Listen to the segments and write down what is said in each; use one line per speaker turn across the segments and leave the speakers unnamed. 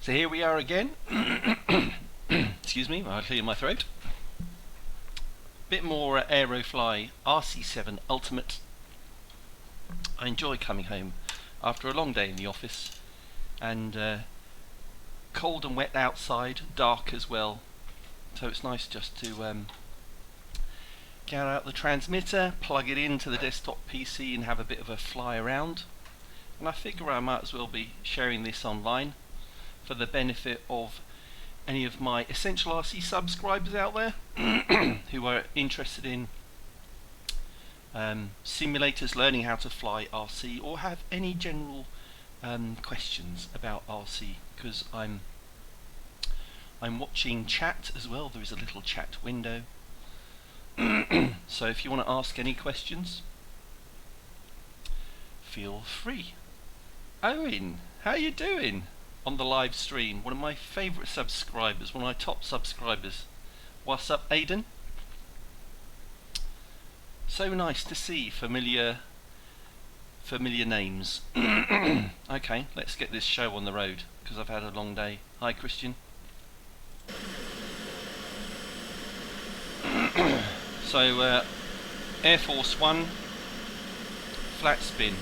So here we are again. Excuse me, I'll clear my throat. Bit more Aerofly RC7 Ultimate. I enjoy coming home after a long day in the office, and cold and wet outside, dark as well. So it's nice just to get out the transmitter, plug it into the desktop PC and have a bit of a fly around. And I figure I might as well be sharing this online for the benefit of any of my Essential RC subscribers out there who are interested in simulators, learning how to fly RC, or have any general questions about RC, because I'm watching chat as well. There is a little chat window. So if you want to ask any questions, feel free. Owen, how you doing on the live stream? One of my favourite subscribers, one of my top subscribers. What's up, Aidan? So nice to see familiar names. Okay, let's get this show on the road, because I've had a long day. Hi, Christian. So, Air Force One, flat spin.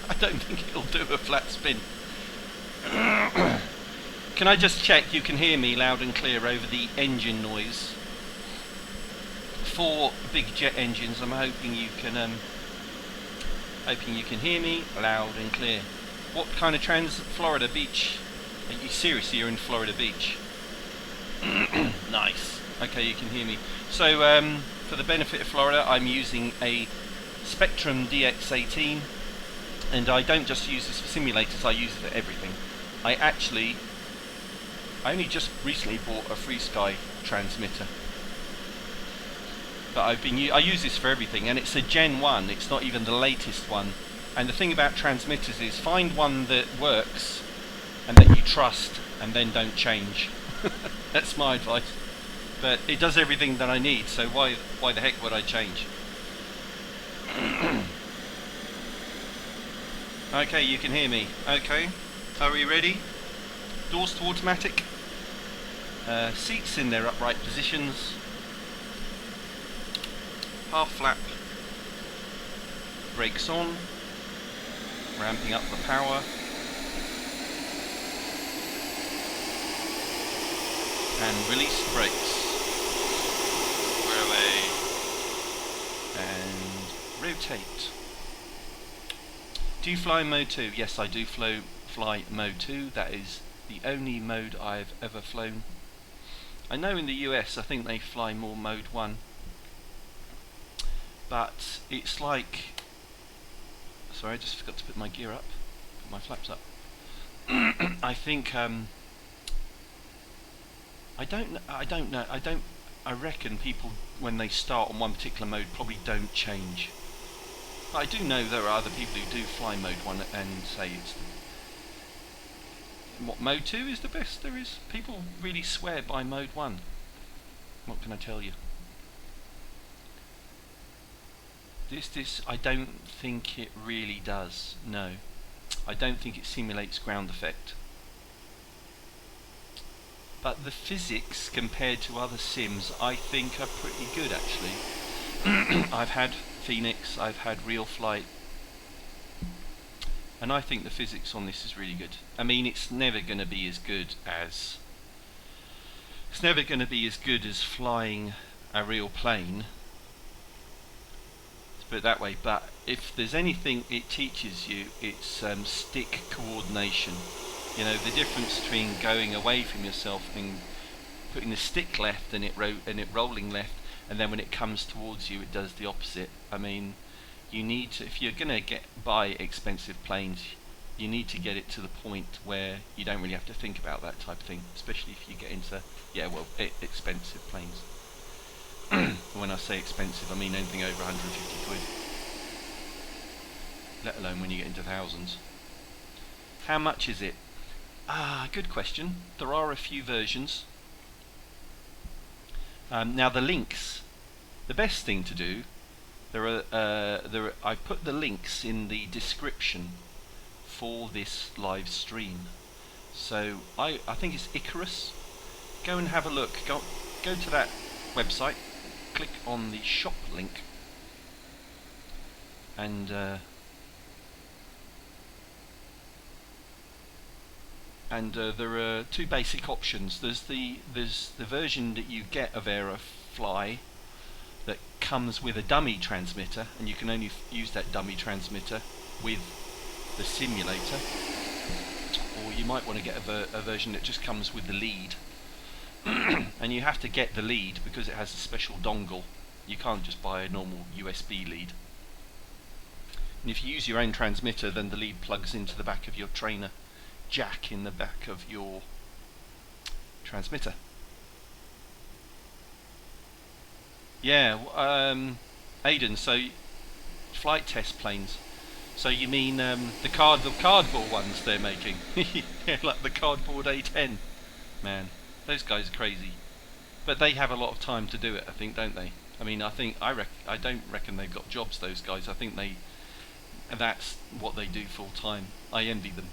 I don't think it'll do a flat spin. Can I just check you can hear me loud and clear over the engine noise? 4 big jet engines. I'm hoping you can hear me loud and clear. What kind of Florida Beach? Are you seriously? You're in Florida Beach? Nice. Okay, you can hear me. So for the benefit of Florida, I'm using a Spectrum DX18, and I don't just use this for simulators, I use it for everything. I only just recently bought a FreeSky transmitter, but I use this for everything, and it's a Gen 1, it's not even the latest one. And the thing about transmitters is, find one that works and that you trust, and then don't change. That's my advice. But it does everything that I need, so why the heck would I change? Okay, you can hear me. Okay, are we ready? Doors to automatic. Seats in their upright positions. Half flap. Brakes on. Ramping up the power. And release the brakes. Where are they? And rotate. Do you fly in mode 2? Yes, I do fly mode 2. That is the only mode I've ever flown. I know in the US I think they fly more mode 1. But it's like... Sorry, I just forgot to put my gear up. Put my flaps up. I think... I reckon people, when they start on one particular mode, probably don't change. But I do know there are other people who do fly mode 1 and say it's what, mode 2 is the best there is. People really swear by mode 1. What can I tell you? This I don't think it really does. No, I don't think it simulates ground effect. But the physics compared to other sims, I think, are pretty good actually. I've had Phoenix, I've had Real Flight, and I think the physics on this is really good. I mean, it's never going to be as good as flying a real plane, let's put it that way. But if there's anything it teaches you, it's stick coordination. You know, the difference between going away from yourself and putting the stick left and it rolling left, and then when it comes towards you it does the opposite. I mean, you need to, if you're going to buy expensive planes, you need to get it to the point where you don't really have to think about that type of thing, especially if you get into, expensive planes. When I say expensive, I mean anything over 150 quid, let alone when you get into thousands. How much is it? Good question. There are a few versions. Now the links, the best thing to do, I put the links in the description for this live stream. So I think it's Icarus. Go and have a look. Go to that website, click on the shop link, and there are two basic options. There's the version that you get of Aerofly that comes with a dummy transmitter, and you can only use that dummy transmitter with the simulator, or you might want to get a version that just comes with the lead. And you have to get the lead because it has a special dongle. You can't just buy a normal USB lead. And if you use your own transmitter, then the lead plugs into the back of your trainer jack in the back of your transmitter. Yeah, Aidan, so flight test planes. So you mean the cardboard ones they're making? Yeah, like the cardboard A10. Man, those guys are crazy. But they have a lot of time to do it, I think, don't they? I mean, I don't reckon they've got jobs, those guys. I think that's what they do full time. I envy them.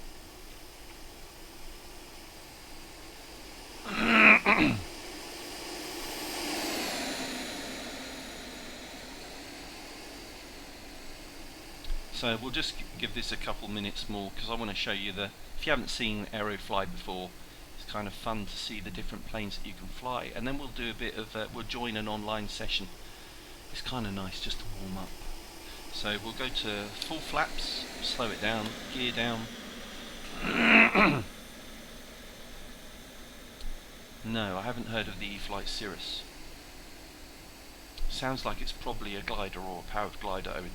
So we'll just give this a couple minutes more because I want to show you if you haven't seen Aerofly before, it's kind of fun to see the different planes that you can fly, and then we'll do a bit of we'll join an online session. It's kind of nice just to warm up. So we'll go to full flaps, slow it down, gear down. No, I haven't heard of the E-flite Cirrus. Sounds like it's probably a glider or a powered glider, Owen.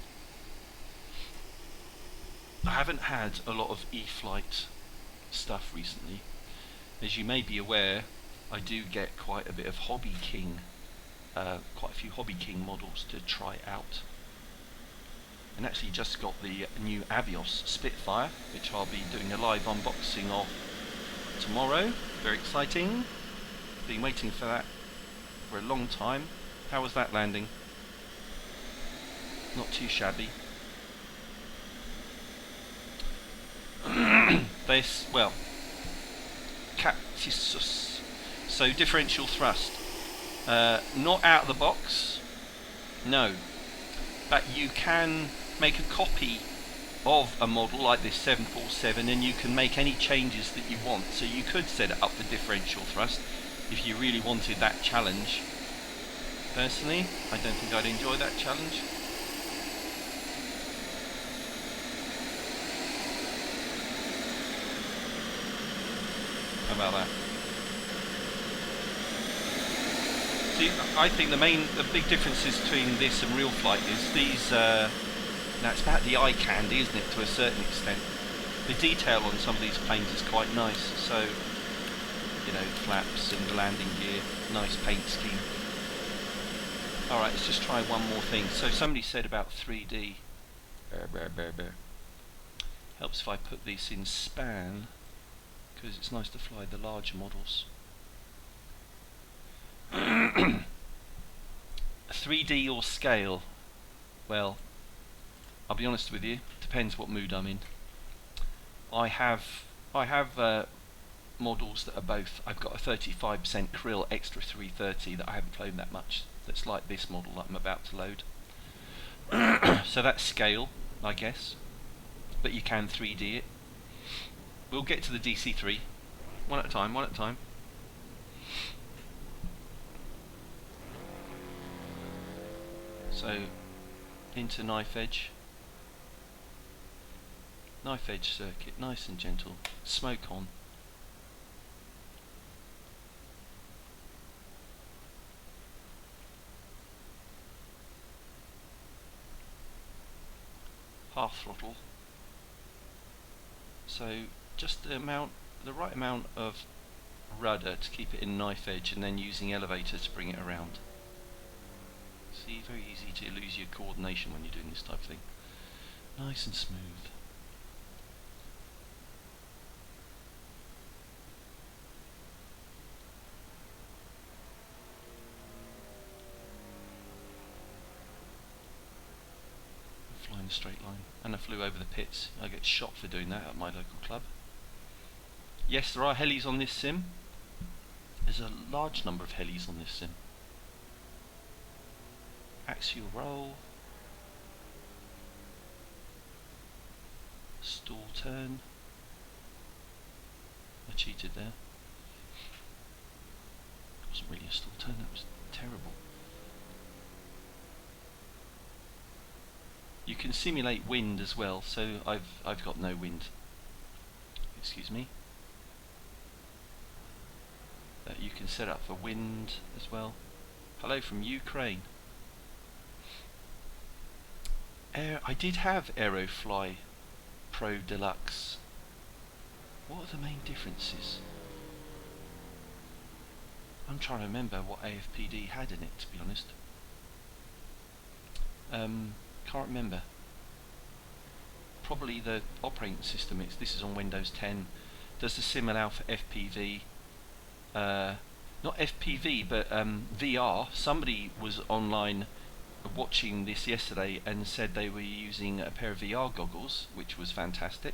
I haven't had a lot of E-flite stuff recently. As you may be aware, I do get quite a bit of Hobby King, quite a few Hobby King models to try out. And actually just got the new Avios Spitfire, which I'll be doing a live unboxing of tomorrow. Very exciting. Been waiting for that for a long time. How was that landing? Not too shabby. This, well, Cactus. So differential thrust. Not out of the box, no. But you can make a copy of a model like this 747 and you can make any changes that you want. So you could set it up for differential thrust if you really wanted that challenge. Personally, I don't think I'd enjoy that challenge. How about that? See, I think the big differences between this and real flight is these, now it's about the eye candy, isn't it, to a certain extent. The detail on some of these planes is quite nice, so, you know, flaps and the landing gear, nice paint scheme. Alright, let's just try one more thing. So somebody said about 3D. Helps if I put this in span, because it's nice to fly the larger models. 3D or scale? Well, I'll be honest with you, depends what mood I'm in. I have models that are both. I've got a 35% krill extra 330 that I haven't flown that much. That's like this model that I'm about to load. So that's scale, I guess. But you can 3D it. We'll get to the DC3. One at a time, one at a time. So, into knife edge. Knife edge circuit, nice and gentle. Smoke on. Half throttle. So just the right amount of rudder to keep it in knife edge, and then using elevator to bring it around. See, very easy to lose your coordination when you're doing this type of thing. Nice and smooth. Flying a straight line, and I flew over the pits. I get shot for doing that at my local club. Yes, there are helis on this sim. There's a large number of helis on this sim. Axial roll. Stall turn. I cheated there. It wasn't really a stall turn, that was terrible. You can simulate wind as well, so I've got no wind. Excuse me. You can set up for wind as well. Hello from Ukraine. I did have Aerofly Pro Deluxe. What are the main differences? I'm trying to remember what AFPD had in it, to be honest. Can't remember. Probably the operating system. This is on Windows 10. Does the sim allow for FPV? Not FPV, but VR. Somebody was online watching this yesterday and said they were using a pair of VR goggles, which was fantastic.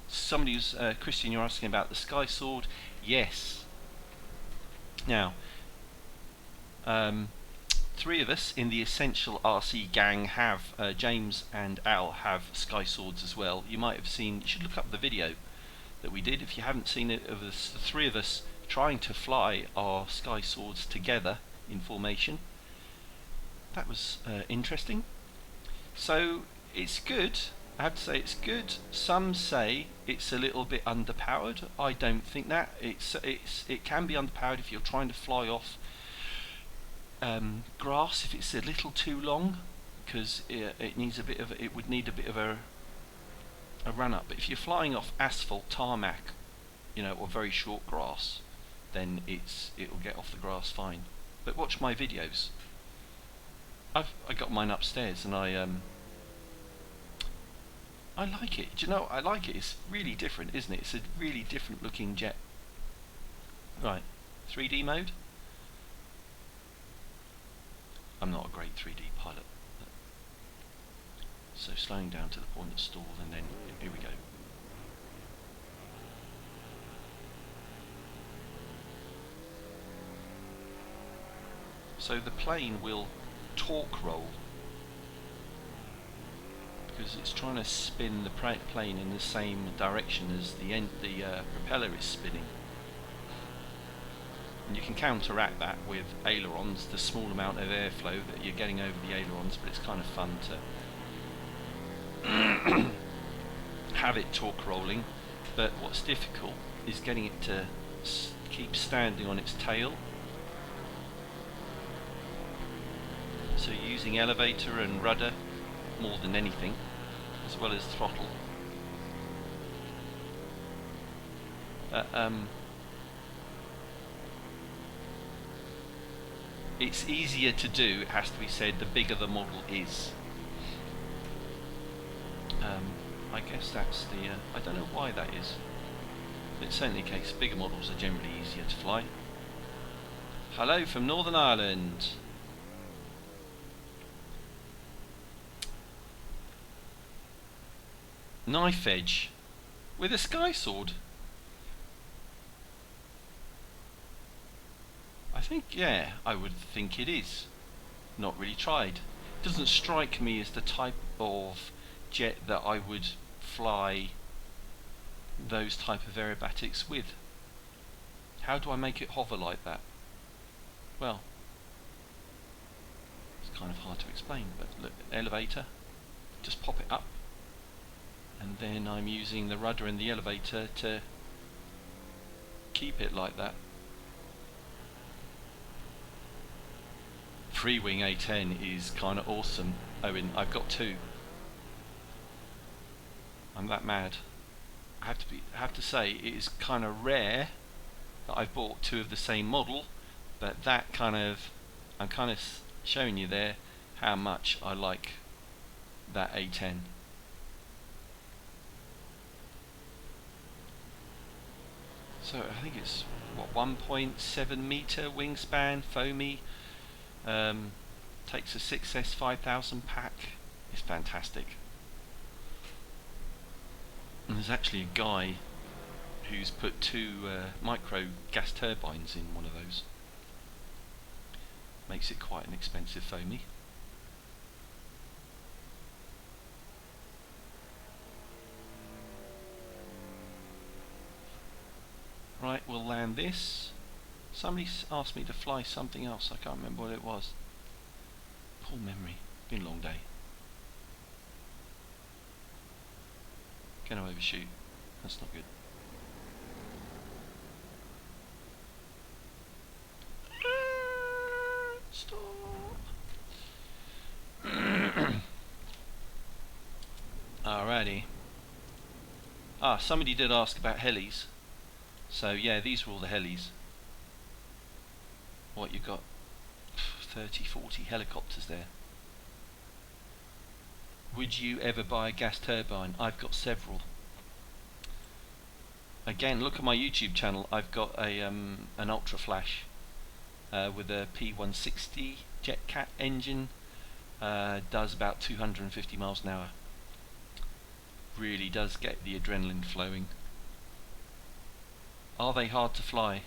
Somebody was, Christian, you're asking about the Sky Sword. Yes. Now, three of us in the Essential RC gang have, James and Al have Sky Swords as well. You might have seen, you should look up the video that we did if you haven't seen it, of the three of us trying to fly our Sky Swords together in formation. That was interesting. So it's good. I have to say it's good. Some say it's a little bit underpowered. I don't think that. It can be underpowered if you're trying to fly off grass, if it's a little too long, because it needs a bit of it would need a bit of a run up. But if you're flying off asphalt, tarmac, you know, or very short grass, then it'll get off the grass fine. But watch my videos. I got mine upstairs, and I like it. Do you know, I like it. It's really different, isn't it? It's a really different looking jet. Right, 3D mode. I'm not a great 3D pilot, so slowing down to the point of stall, and then here we go. So the plane will torque roll because it's trying to spin the plane in the same direction as the propeller is spinning. And you can counteract that with ailerons, the small amount of airflow that you're getting over the ailerons, but it's kind of fun to have it torque rolling. But what's difficult is getting it to keep standing on its tail. So you're using elevator and rudder more than anything, as well as throttle. It's easier to do, it has to be said, the bigger the model is. I guess that's the, I don't know why that is. It's certainly the case, bigger models are generally easier to fly. Hello from Northern Ireland. Knife edge with a Sky Sword. I think, yeah, I would think it is. Not really tried. Doesn't strike me as the type of jet that I would fly those type of aerobatics with. How do I make it hover like that? Well, it's kind of hard to explain, but look, elevator, just pop it up, and then I'm using the rudder and the elevator to keep it like that. Free wing A10 is kind of awesome. Owen, I've got two. I'm that mad. I have to say it is kind of rare that I've bought two of the same model, but that kind of, I'm kind of showing you there how much I like that A10. So I think it's what, 1.7 meter wingspan, foamy. Takes a 6S 5000 pack. It's fantastic. And there's actually a guy who's put two micro gas turbines in one of those. Makes it quite an expensive foamy. Right, we'll land this. Somebody asked me to fly something else. I can't remember what it was. Poor memory. Been a long day. Gonna overshoot. That's not good. Stop. Alrighty. Somebody did ask about helis. So yeah, these are all the helis. What, you've got 30, 40 helicopters there. Would you ever buy a gas turbine? I've got several. Again, look at my YouTube channel. I've got a an ultra flash with a P160 JetCat engine. Does about 250 miles an hour. Really does get the adrenaline flowing. Are they hard to fly?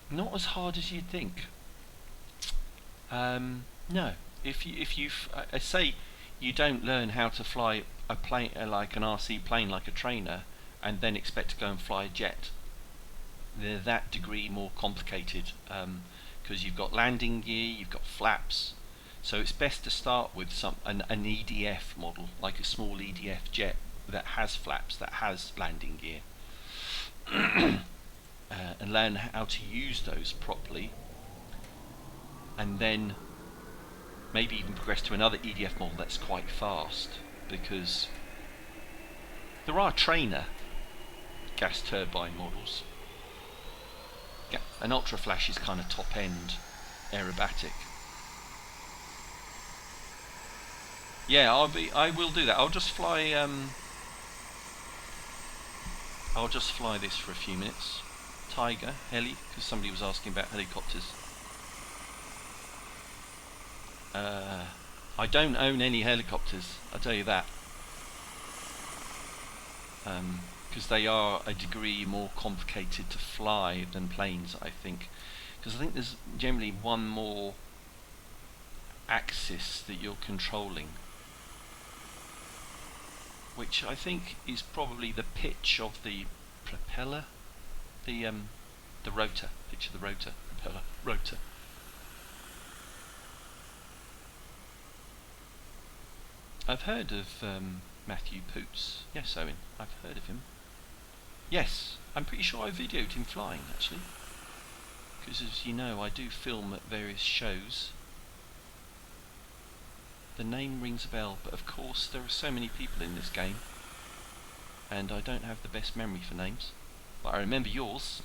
Not as hard as you'd think. No. If you say you don't learn how to fly a plane like an RC plane, like a trainer, and then expect to go and fly a jet, they're that degree more complicated, because you've got landing gear, you've got flaps. So it's best to start with an EDF model, like a small EDF jet that has flaps, that has landing gear, and learn how to use those properly, and then maybe even progress to another EDF model that's quite fast, because there are trainer gas turbine models. An ultra flash is kind of top end aerobatic. Yeah, I will do that. I'll just fly this for a few minutes. Tiger heli, because somebody was asking about helicopters. I don't own any helicopters, I'll tell you that, because they are a degree more complicated to fly than planes, I think, because I think there's generally one more axis that you're controlling, which I think is probably the pitch of the propeller, the rotor, pitch of the rotor, propeller, rotor. I've heard of Matthew Poots. Yes, Owen, I've heard of him. Yes, I'm pretty sure I videoed him flying, actually. Because as you know, I do film at various shows. The name rings a bell, but of course there are so many people in this game, and I don't have the best memory for names. But I remember yours.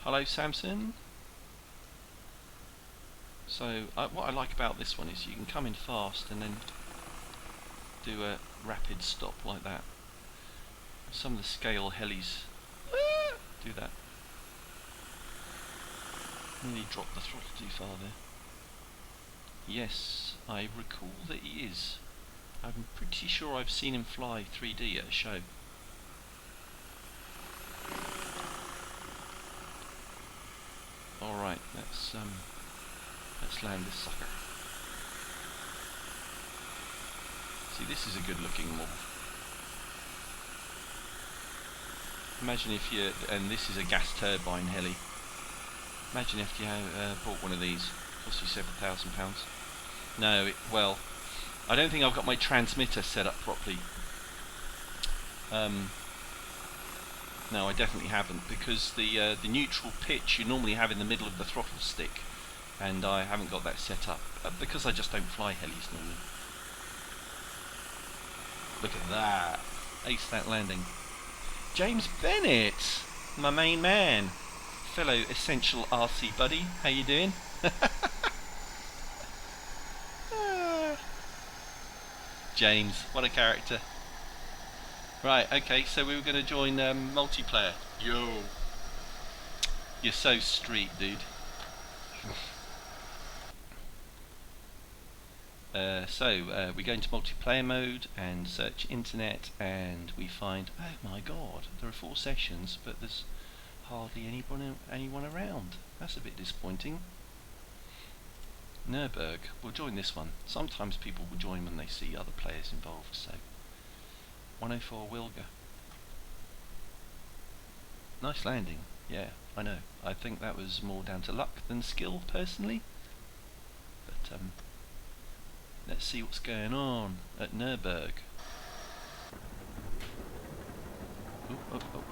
Hello, Samson. So what I like about this one is you can come in fast and then do a rapid stop like that. Some of the scale helis do that. Nearly dropped the throttle too far there. Yes, I recall that he is. I'm pretty sure I've seen him fly 3D at a show. Alright, let's land this sucker. See, this is a good looking model. Imagine if you, and this is a gas turbine heli. Imagine if you bought one of these, cost you several £1,000. No, well, I don't think I've got my transmitter set up properly. No, I definitely haven't, because the neutral pitch you normally have in the middle of the throttle stick, and I haven't got that set up, because I just don't fly helis normally. Look at that. Ace that landing. James Bennett, my main man, fellow essential RC buddy. How you doing? James, what a character. Right, okay, so we were going to join multiplayer. Yo. You're so street, dude. We go into multiplayer mode and search internet, and we find, oh my god, there are 4 sessions, but there's hardly anyone around. That's a bit disappointing. Nurburg, we'll join this one. Sometimes people will join when they see other players involved, so 104 Wilga. Nice landing, yeah, I know. I think that was more down to luck than skill, personally. But let's see what's going on at Nurburg. Oh.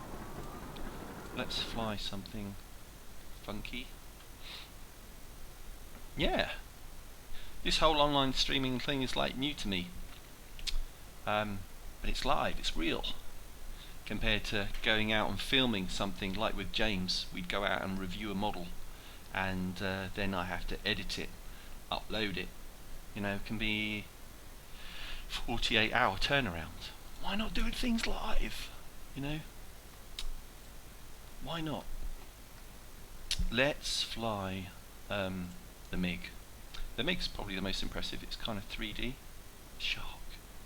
Let's fly something funky. Yeah, this whole online streaming thing is like new to me. But it's live, it's real. Compared to going out and filming something like with James, we'd go out and review a model, and then I have to edit it, upload it. You know, it can be 48-hour turnaround. Why not do things live? You know, why not? Let's fly the MiG. The MiG's probably the most impressive. It's kind of 3D. Shark.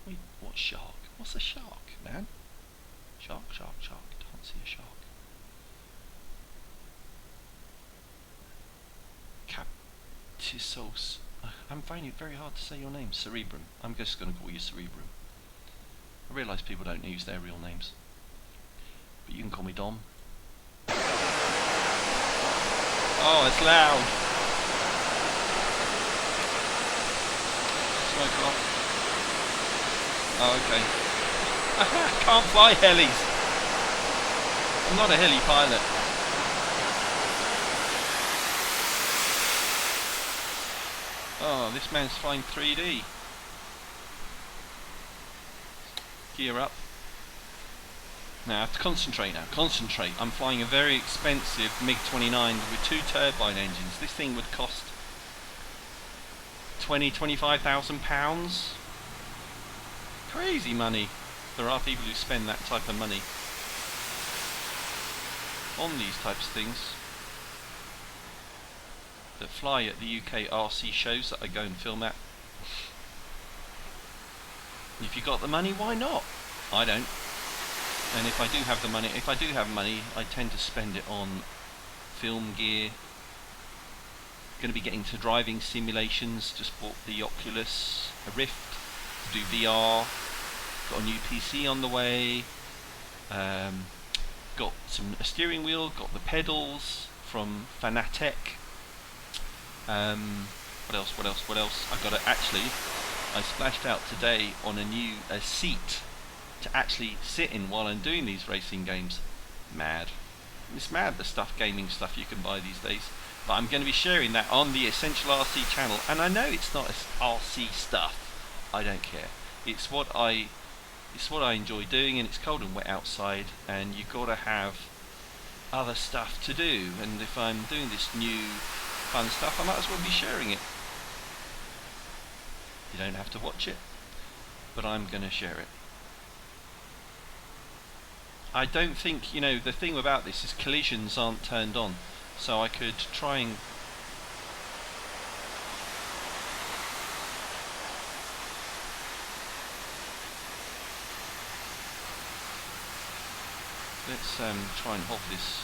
Wait, what shark? What's a shark, man? Shark. Can't see a shark. Captisos. I'm finding it very hard to say your name. Cerebrum. I'm just going to call you Cerebrum. I realise people don't use their real names, but you can call me Dom. Oh, it's loud. Smoke off. Oh, okay. I can't fly helis. I'm not a heli pilot. Oh, this man's flying 3D. Gear up. Now I have to concentrate now. Concentrate. I'm flying a very expensive MiG-29 with 2 turbine engines. This thing would cost £25,000. Crazy money. There are people who spend that type of money on these types of things, that fly at the UK RC shows that I go and film at. If you got the money, why not? I don't. And if I do have money, I tend to spend it on film gear. Going to be getting to driving simulations. Just bought the Oculus Rift to do VR. Got a new PC on the way. Got a steering wheel. Got the pedals from Fanatec. What else? I splashed out today on a new seat to actually sit in while I'm doing these racing games. Mad. It's mad, the gaming stuff you can buy these days. But I'm going to be sharing that on the Essential RC channel, and I know it's not RC stuff. I don't care. It's what I enjoy doing, and it's cold and wet outside, and you've got to have other stuff to do. And if I'm doing this new fun stuff, I might as well be sharing it. You don't have to watch it, but I'm going to share it. I don't think, the thing about this is collisions aren't turned on, so I could try and let's try and hover this.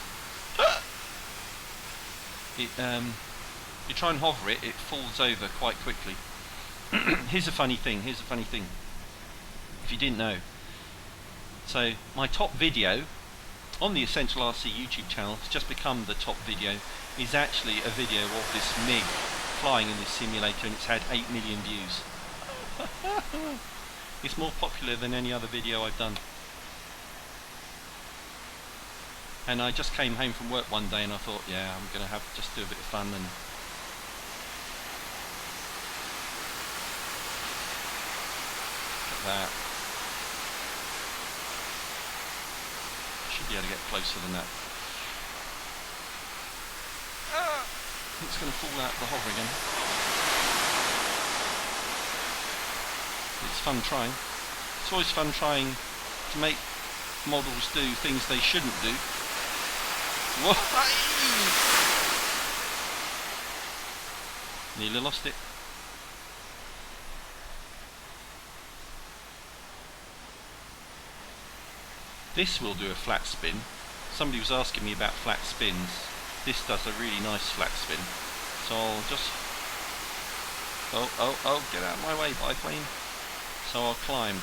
You try and hover it, it falls over quite quickly. Here's a funny thing. If you didn't know. So my top video on the Essential RC YouTube channel, it's just become the top video, is actually a video of this MiG flying in this simulator, and it's had 8 million views. It's more popular than any other video I've done. And I just came home from work one day and I thought, yeah, I'm going to just do a bit of fun. And look at that. Should be able to get closer than that. It's going to fall out the hover again. It's fun trying. It's always fun trying to make models do things they shouldn't do. Whoa! Nearly lost it. This will do a flat spin. Somebody was asking me about flat spins. This does a really nice flat spin. So I'll just... Oh, get out of my way, biplane. So I'll climb.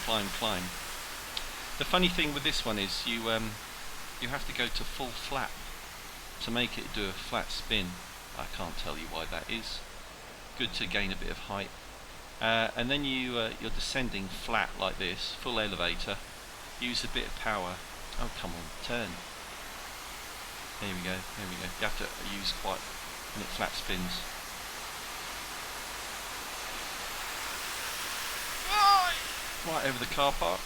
The funny thing with this one is you have to go to full flap to make it do a flat spin. I can't tell you why that is. Good to gain a bit of height. And then you're descending flat like this, full elevator. Use a bit of power. Oh, come on, turn. There we go. You have to use quite, and it flat spins. Right over the car park.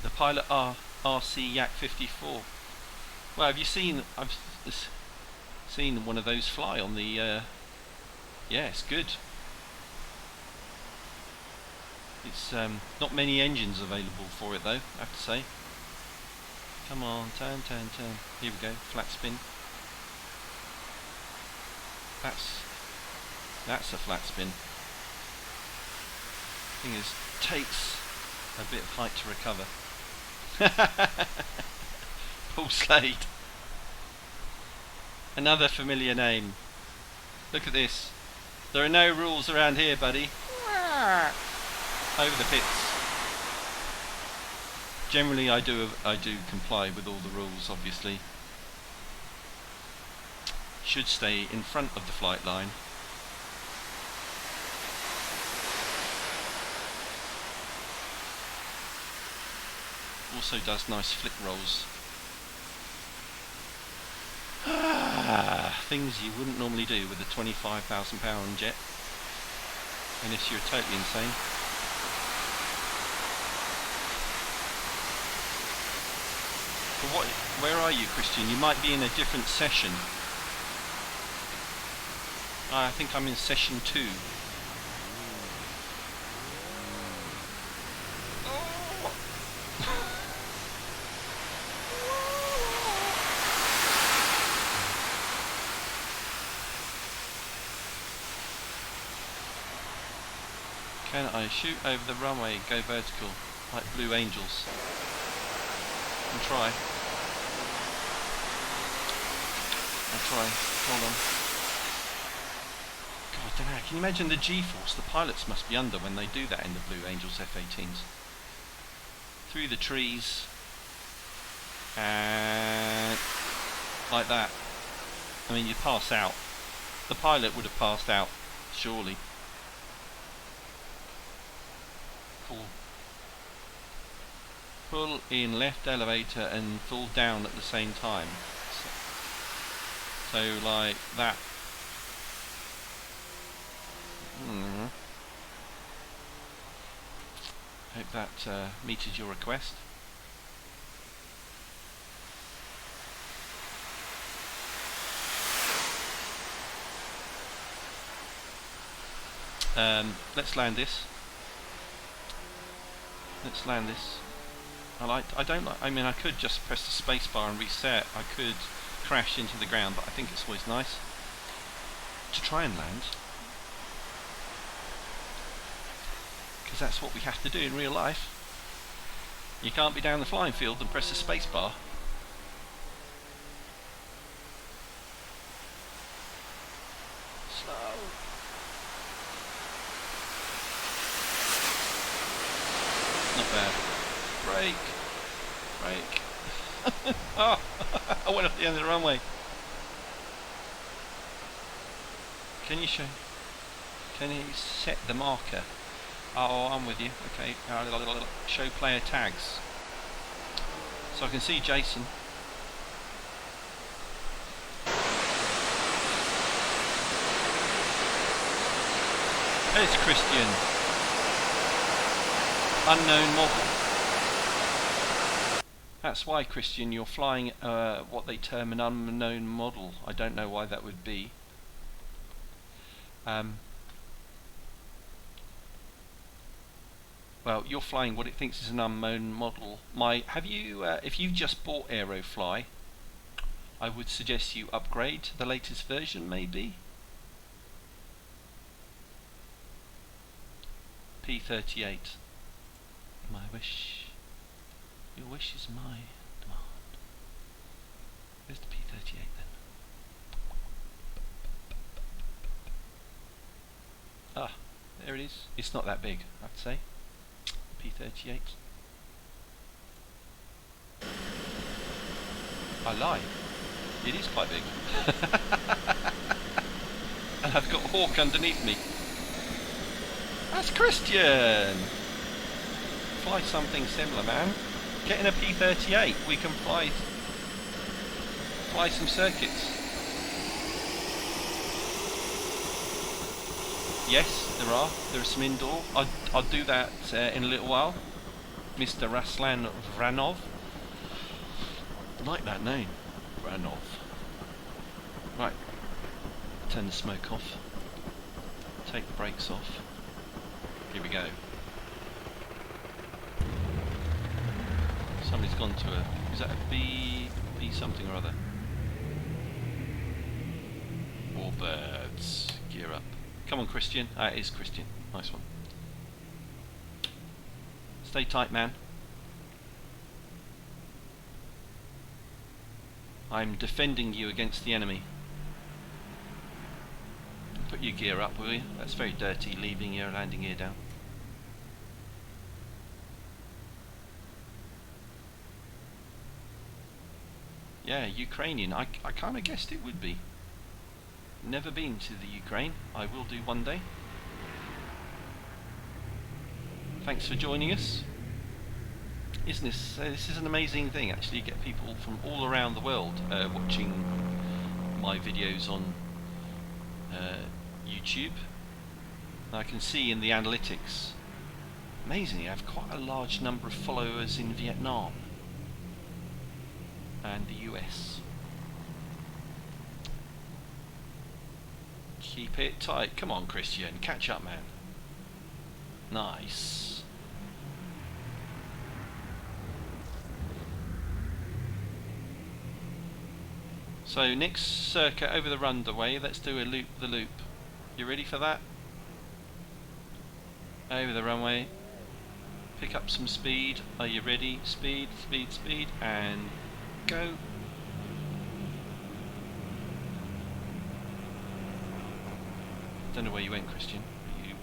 The Pilot RC Yak 54. Well, have you seen? I've seen one of those fly on the. Yeah, it's good. It's not many engines available for it though, I have to say. Come on, turn. Here we go, flat spin. That's a flat spin. Thing is, takes a bit of height to recover. Paul Slade. Another familiar name. Look at this. There are no rules around here, buddy. Over the pits. Generally, I do comply with all the rules. Obviously, should stay in front of the flight line. Also does nice flick rolls. Things you wouldn't normally do with a £25,000 jet, unless you're totally insane. But where are you, Christian? You might be in a different session. I think I'm in session 2. Can I shoot over the runway and go vertical like Blue Angels? I'll try. Hold on. God, I don't know. Can you imagine the G-force the pilots must be under when they do that in the Blue Angels F-18s? Through the trees. And like that. I mean, you'd pass out. The pilot would have passed out, surely. Pull in left elevator and fall down at the same time. So like that. Hope that meted your request. Let's land this. I mean, I could just press the space bar and reset. I could crash into the ground, but I think it's always nice to try and land, because that's what we have to do in real life. You can't be down the flying field and press the space bar. Slow. Not bad. Brake. Oh, I went off the end of the runway. Can you set the marker? Oh, I'm with you. Okay. Show player tags. So I can see Jason. There's Christian. Unknown model. That's why, Christian, you're flying what they term an unknown model. I don't know why that would be. Well, you're flying what it thinks is an unknown model. Have you? If you've just bought Aerofly, I would suggest you upgrade to the latest version, maybe. P38. My wish. Your wish is my demand. Where's the P38 then? Ah, there it is. It's not that big, I'd say. P38. I lie. It is quite big. And I've got Hawk underneath me. That's Christian! Fly something similar, man. Get in a P38. We can fly some circuits. Yes, there are. There are some indoor. I'll do that in a little while. Mr. Raslan Vranov. I like that name. Vranov. Right. Turn the smoke off. Take the brakes off. Here we go. Somebody's gone to a... Is that a B something or other? Warbirds. Gear up. Come on, Christian. It is Christian. Nice one. Stay tight, man. I'm defending you against the enemy. Put your gear up, will you? That's very dirty, leaving your landing gear down. Yeah, Ukrainian. I kind of guessed it would be. Never been to the Ukraine. I will do one day. Thanks for joining us. Isn't this? This is an amazing thing. Actually, you get people from all around the world watching my videos on YouTube. And I can see in the analytics. Amazingly, I have quite a large number of followers in Vietnam and the US. Keep it tight. Come on, Christian. Catch up, man. Nice. So next circuit over the runway. Let's do a loop the loop. You ready for that? Over the runway. Pick up some speed. Are you ready? Speed, speed, speed, and go. Don't know where you went, Christian. You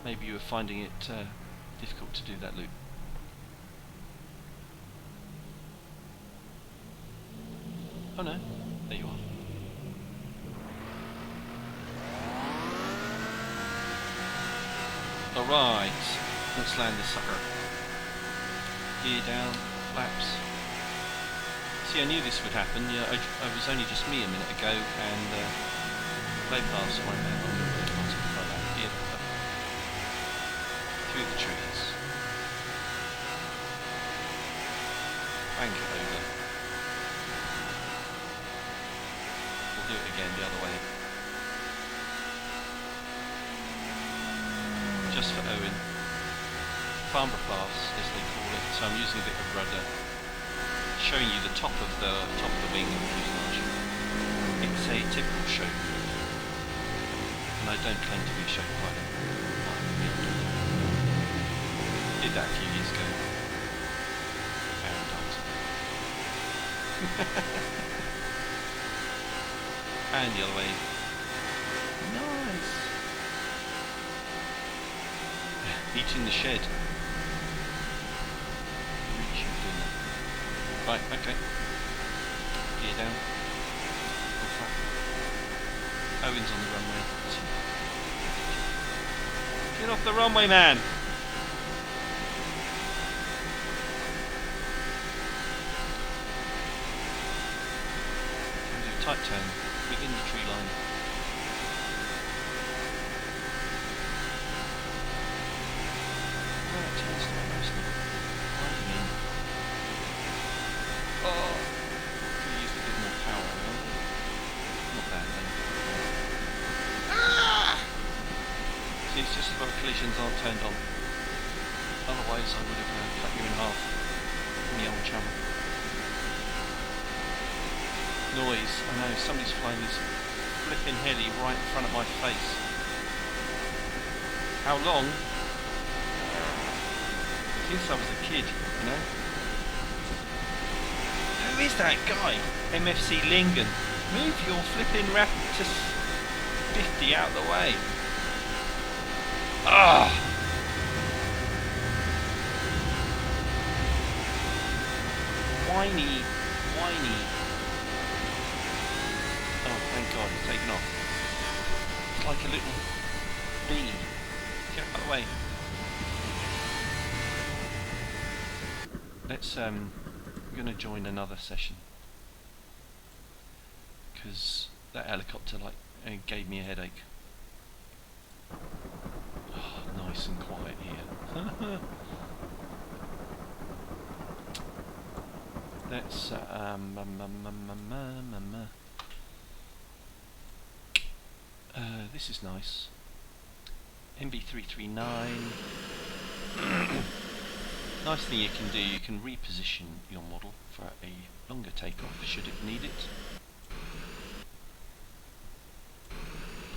maybe you were finding it difficult to do that loop. Oh no, there you are. Alright, let's land this sucker. Gear down, flaps. See, I knew this would happen. Yeah, I was only just me a minute ago, and they passed my man on the road. Gear up. Through the trees. Bank it over. We'll do it again the other way. Just for Owen. Farmer class, as they call it. So I'm using a bit of rudder, showing you the top of the wing of the fuselage. It's a typical show move, and I don't claim to be a show pilot. Did that a few years ago. And and the other way. Nice. Eating the shed. Really should be doing that. Right, okay. Gear down. Full flat. Owen's on the runway. Get off the runway, man! Do a tight turn within the tree line. Oh, could have used a bit more power. Not bad then. Ah! See, it's just about collisions aren't turned on. otherwise I would have cut you in half in the old channel. Noise, I know, somebody's flying this flipping heli right in front of my face. How long? Since I was a kid, you know? Who is that guy? MFC Lingen. Move your flipping Raptor 50 out of the way. Ah! Whiny. Oh, thank God, it's taken off. It's like a little bee. Get out of the way. Let's, I'm going to join another session. Because that helicopter, gave me a headache. Oh, nice and quiet here. Let's, this is nice. MB339. Nice thing you can do, you can reposition your model for a longer takeoff should it need it.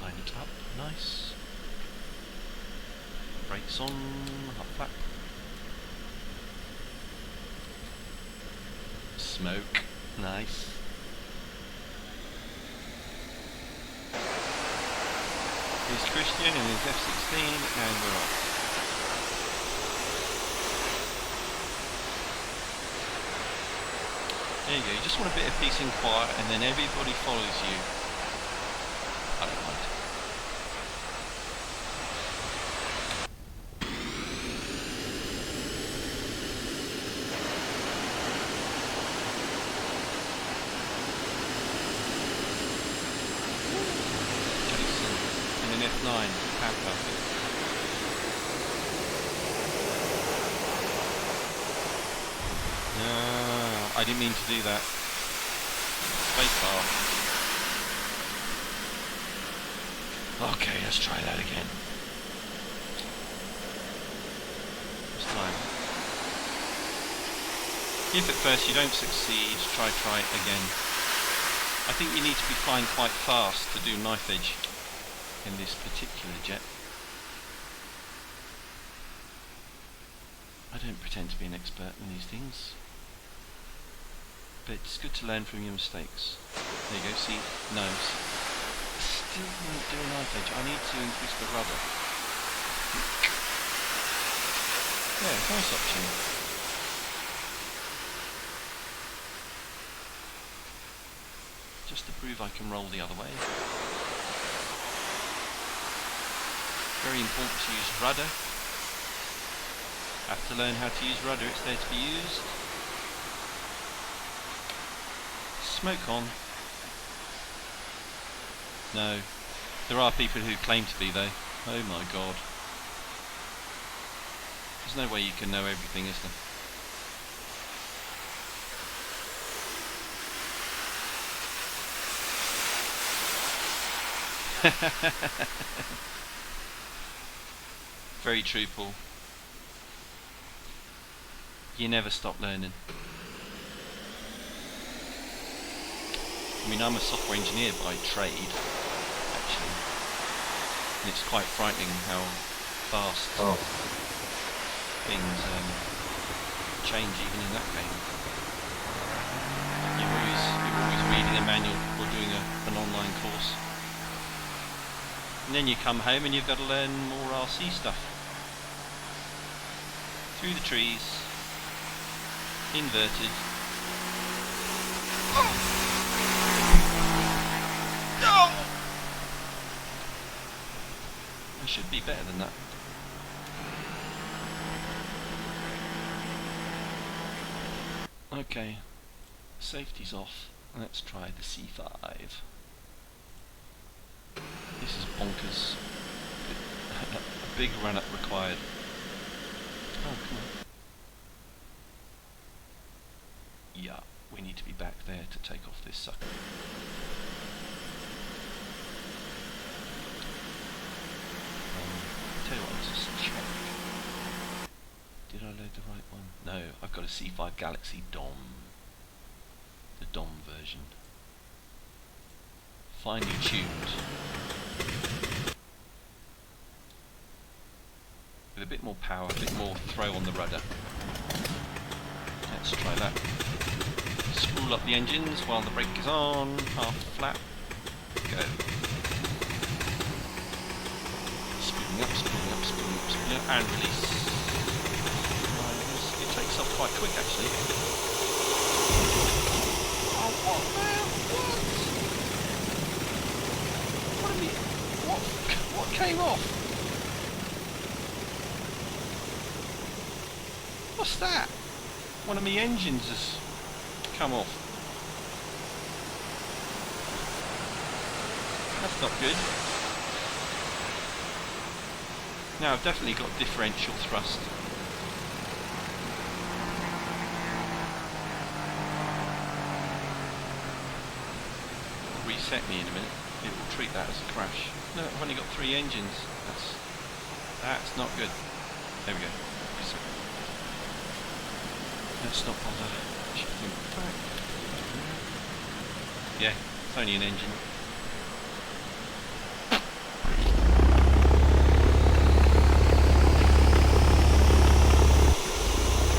Line it up, nice. Brakes on, hot flap. Smoke, nice. Here's Christian and his F-16 and we're off. There you go, you just want a bit of peace and quiet and then everybody follows you. I don't mind. Jason in an F9, how perfect. I didn't mean to do that. Spacebar. Okay, let's try that again. This time. If at first you don't succeed, try it again. I think you need to be flying quite fast to do knife edge in this particular jet. I don't pretend to be an expert in these things. But it's good to learn from your mistakes. There you go, see, nose. Still won't do a knife edge. I need to increase the rudder. Yeah, nice option. Just to prove I can roll the other way. Very important to use rudder. Have to learn how to use rudder, it's there to be used. Smoke on. No. There are people who claim to be though. Oh my God. There's no way you can know everything, is there? Very true, Paul. You never stop learning. I mean, I'm a software engineer by trade, actually, and it's quite frightening how fast things change even in that game. You're always reading a manual or doing an online course, and then you come home and you've got to learn more RC stuff. Through the trees, inverted. I should be better than that. Okay, safety's off. Let's try the C5. This is bonkers. A big run-up required. Oh, come on. Yeah, we need to be back there to take off this sucker. Tell you what, let's just check. Did I load the right one? No, I've got a C5 Galaxy DOM. The DOM version. Finely tuned. With a bit more power, a bit more throw on the rudder. Let's try that. Spool up the engines while the brake is on. Half flap. Go. Spooling up, spooling up, spooling up, spooling up, and release. It takes off quite quick actually. Oh, what man? What? What came off? What's that? One of my engines has come off. That's not good. Now I've definitely got differential thrust. Reset me in a minute. It will treat that as a crash. No, I've only got 3 engines. That's not good. There we go. Reset. Let's not bother shifting back. Yeah, it's only an engine.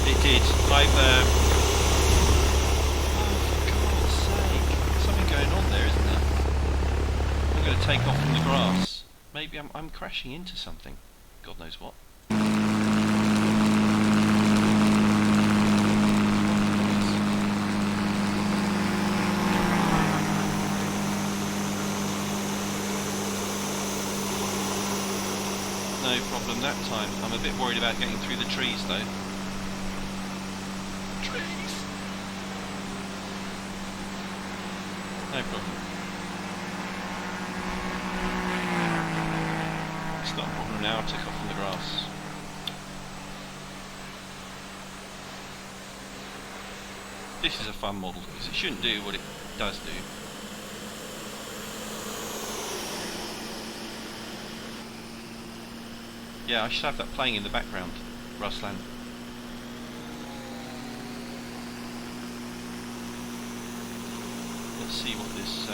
It did. I've oh, for God's sake. There's something going on there, isn't there? I'm going to take off from the grass. Maybe I'm crashing into something. God knows what. No problem that time. I'm a bit worried about getting through the trees though. Trees! No problem. It's not a problem now, I took off from the grass. This is a fun model because it shouldn't do what it does do. Yeah, I should have that playing in the background, Ruslan. Let's see what this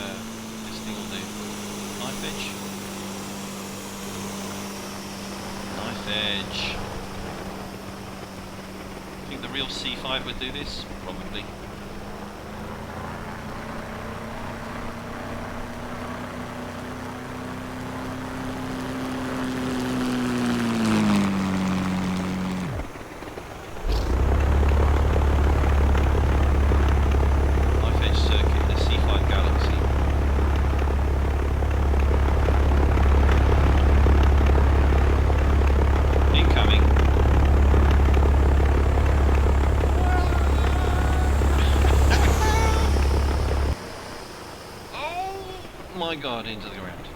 thing will do. Knife edge. Knife edge. Think the real C5 would do this? Probably. My God, into the ground.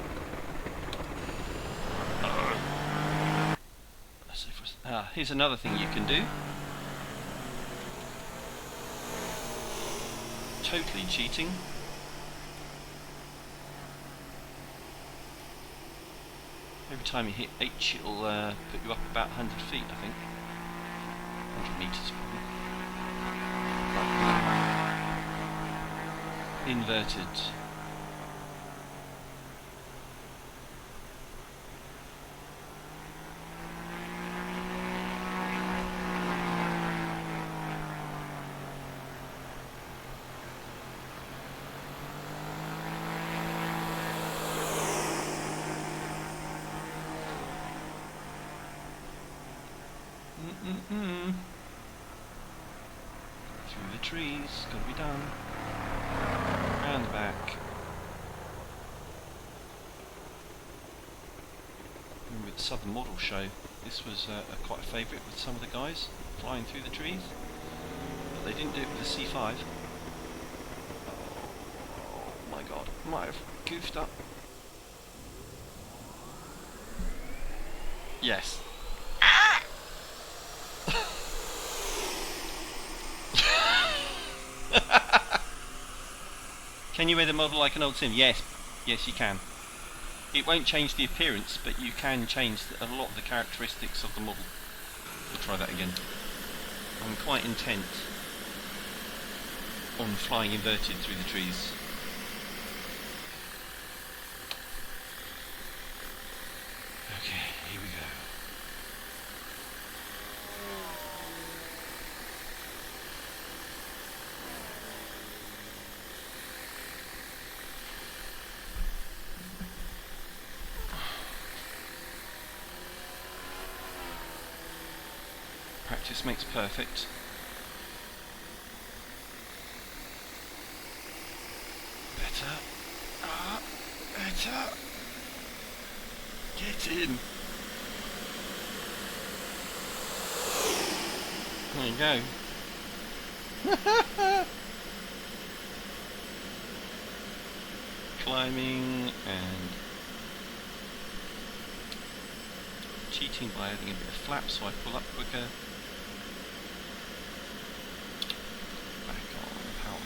Here's another thing you can do. Totally cheating. Every time you hit H, it'll put you up about 100 feet, I think. 100 meters, probably. Inverted. Through the trees, gotta be done. And back. Remember at the Southern Model Show, this was quite a favourite with some of the guys, flying through the trees. But they didn't do it with the C5. Oh my God, might have goofed up. Yes. Can you wear the model like an old sim? Yes, yes you can. It won't change the appearance, but you can change a lot of the characteristics of the model. We'll try that again. I'm quite intent on flying inverted through the trees. Okay, here we go. Practice makes perfect. Better. Better. Get in. There you go. Climbing and cheating by adding a bit of flap so I pull up quicker. Back on power.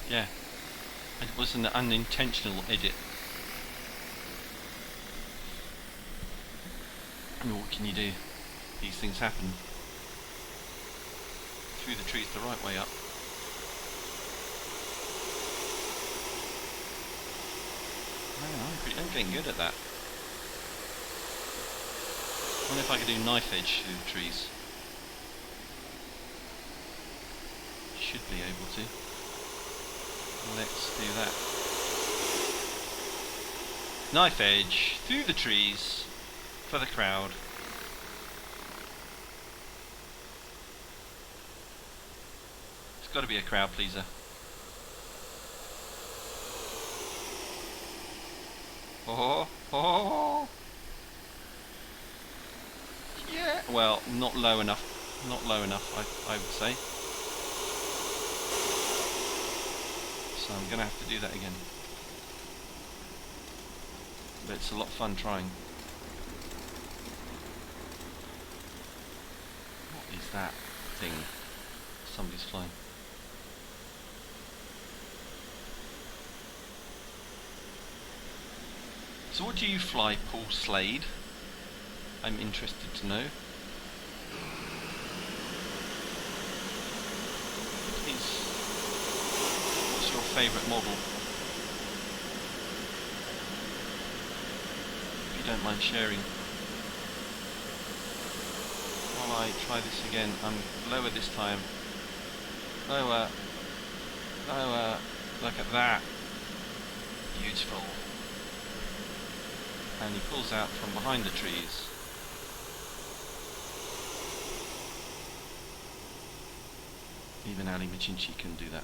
Yeah, it was an unintentional edit. I mean, what can you do? These things happen. Through the trees the right way up. I'm getting good at that. I wonder if I could do knife edge through the trees. Should be able to. Let's do that. Knife edge through the trees for the crowd. It's got to be a crowd pleaser. Oh, oh, yeah. Well, not low enough. Not low enough, I would say. So I'm going to have to do that again. But it's a lot of fun trying. What is that thing? Somebody's flying. So what do you fly, Paul Slade? I'm interested to know. What's your favourite model? If you don't mind sharing. While I try this again, I'm lower this time. Lower. Lower. Look at that. Beautiful. And he pulls out from behind the trees. Even Ali Machinchi can do that.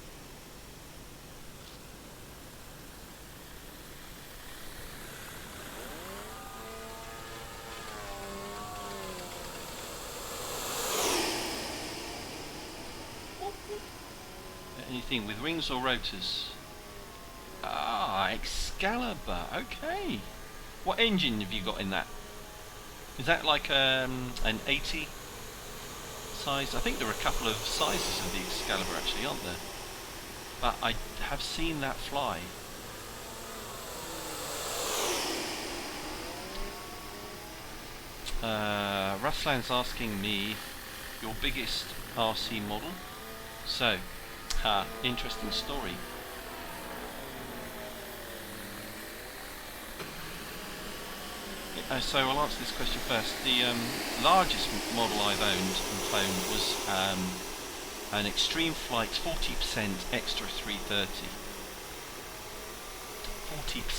Anything with wings or rotors? Ah, Excalibur, okay. What engine have you got in that? Is that like an 80 size? I think there are a couple of sizes of the Excalibur actually, aren't there? But I have seen that fly. Ruslan's asking me your biggest RC model. So, interesting story. So I'll answer this question first. The largest model I've owned and flown was an Extreme Flight 40% Extra 330.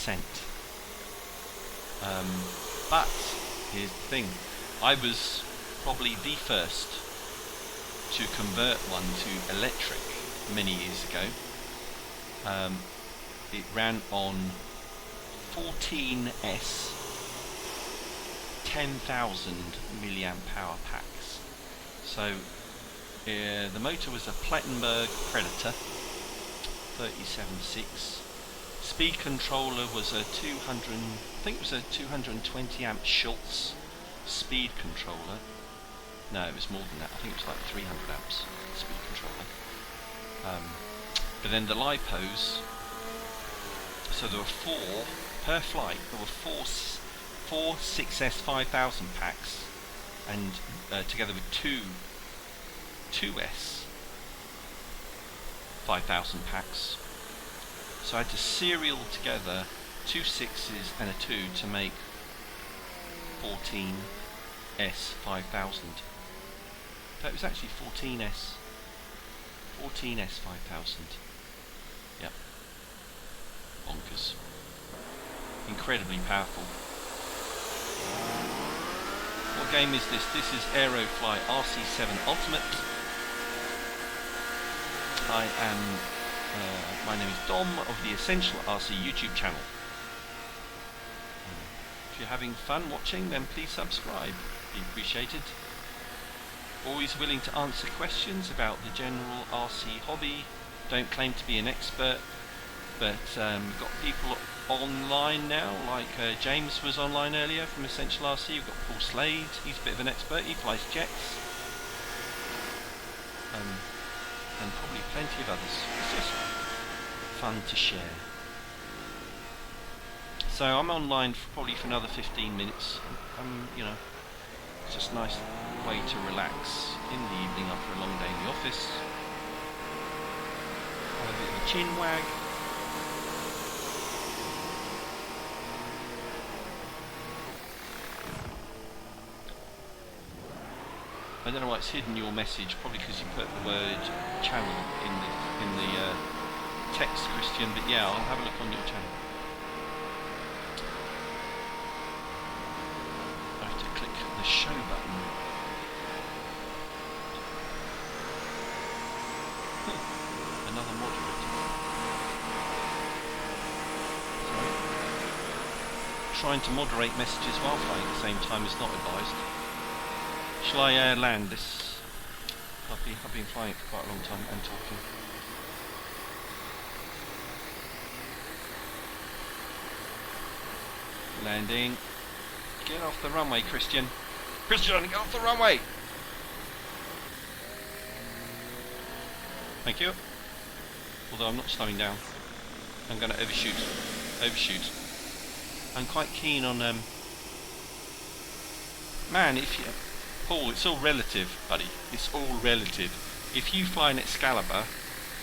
40%. But here's the thing. I was probably the first to convert one to electric many years ago. It ran on 14S 10,000 milliamp hour packs. So the motor was a Plattenberg Predator 37.6. Speed controller was a 220 amp Schultz speed controller. No, it was more than that. I think it was like 300 amps speed controller. But then the lipos, so there were 4 per flight. There were four 6S 5000 packs, and together with two 2S 5000 packs. So I had to serial together 2 6s and a 2 to make 14S 5000. But it was actually 14S 5000. Yep. Bonkers. Incredibly powerful. What game is this? This is Aerofly RC7 Ultimate. My name is Dom of the Essential RC YouTube channel. If you're having fun watching, then please subscribe. Be appreciated. Always willing to answer questions about the general RC hobby. Don't claim to be an expert, but we've got people online now, like James was online earlier from Essential RC. We've got Paul Slade, he's a bit of an expert, he flies jets. And probably plenty of others. It's just fun to share. So I'm online probably for another 15 minutes. You know, it's just a nice way to relax in the evening after a long day in the office. Have a bit of a chin wag. I don't know why it's hidden your message, probably because you put the word channel in the text, Christian, but yeah, I'll have a look on your channel. I have to click the show button. Another moderator. Sorry. Trying to moderate messages while flying at the same time is not advised. Shall I land this? I've been flying it for quite a long time and talking. Landing. Get off the runway, Christian. Christian, get off the runway! Thank you. Although I'm not slowing down. I'm going to overshoot. Overshoot. I'm quite keen on... Man, if you... Paul, it's all relative, buddy. It's all relative. If you fly an Excalibur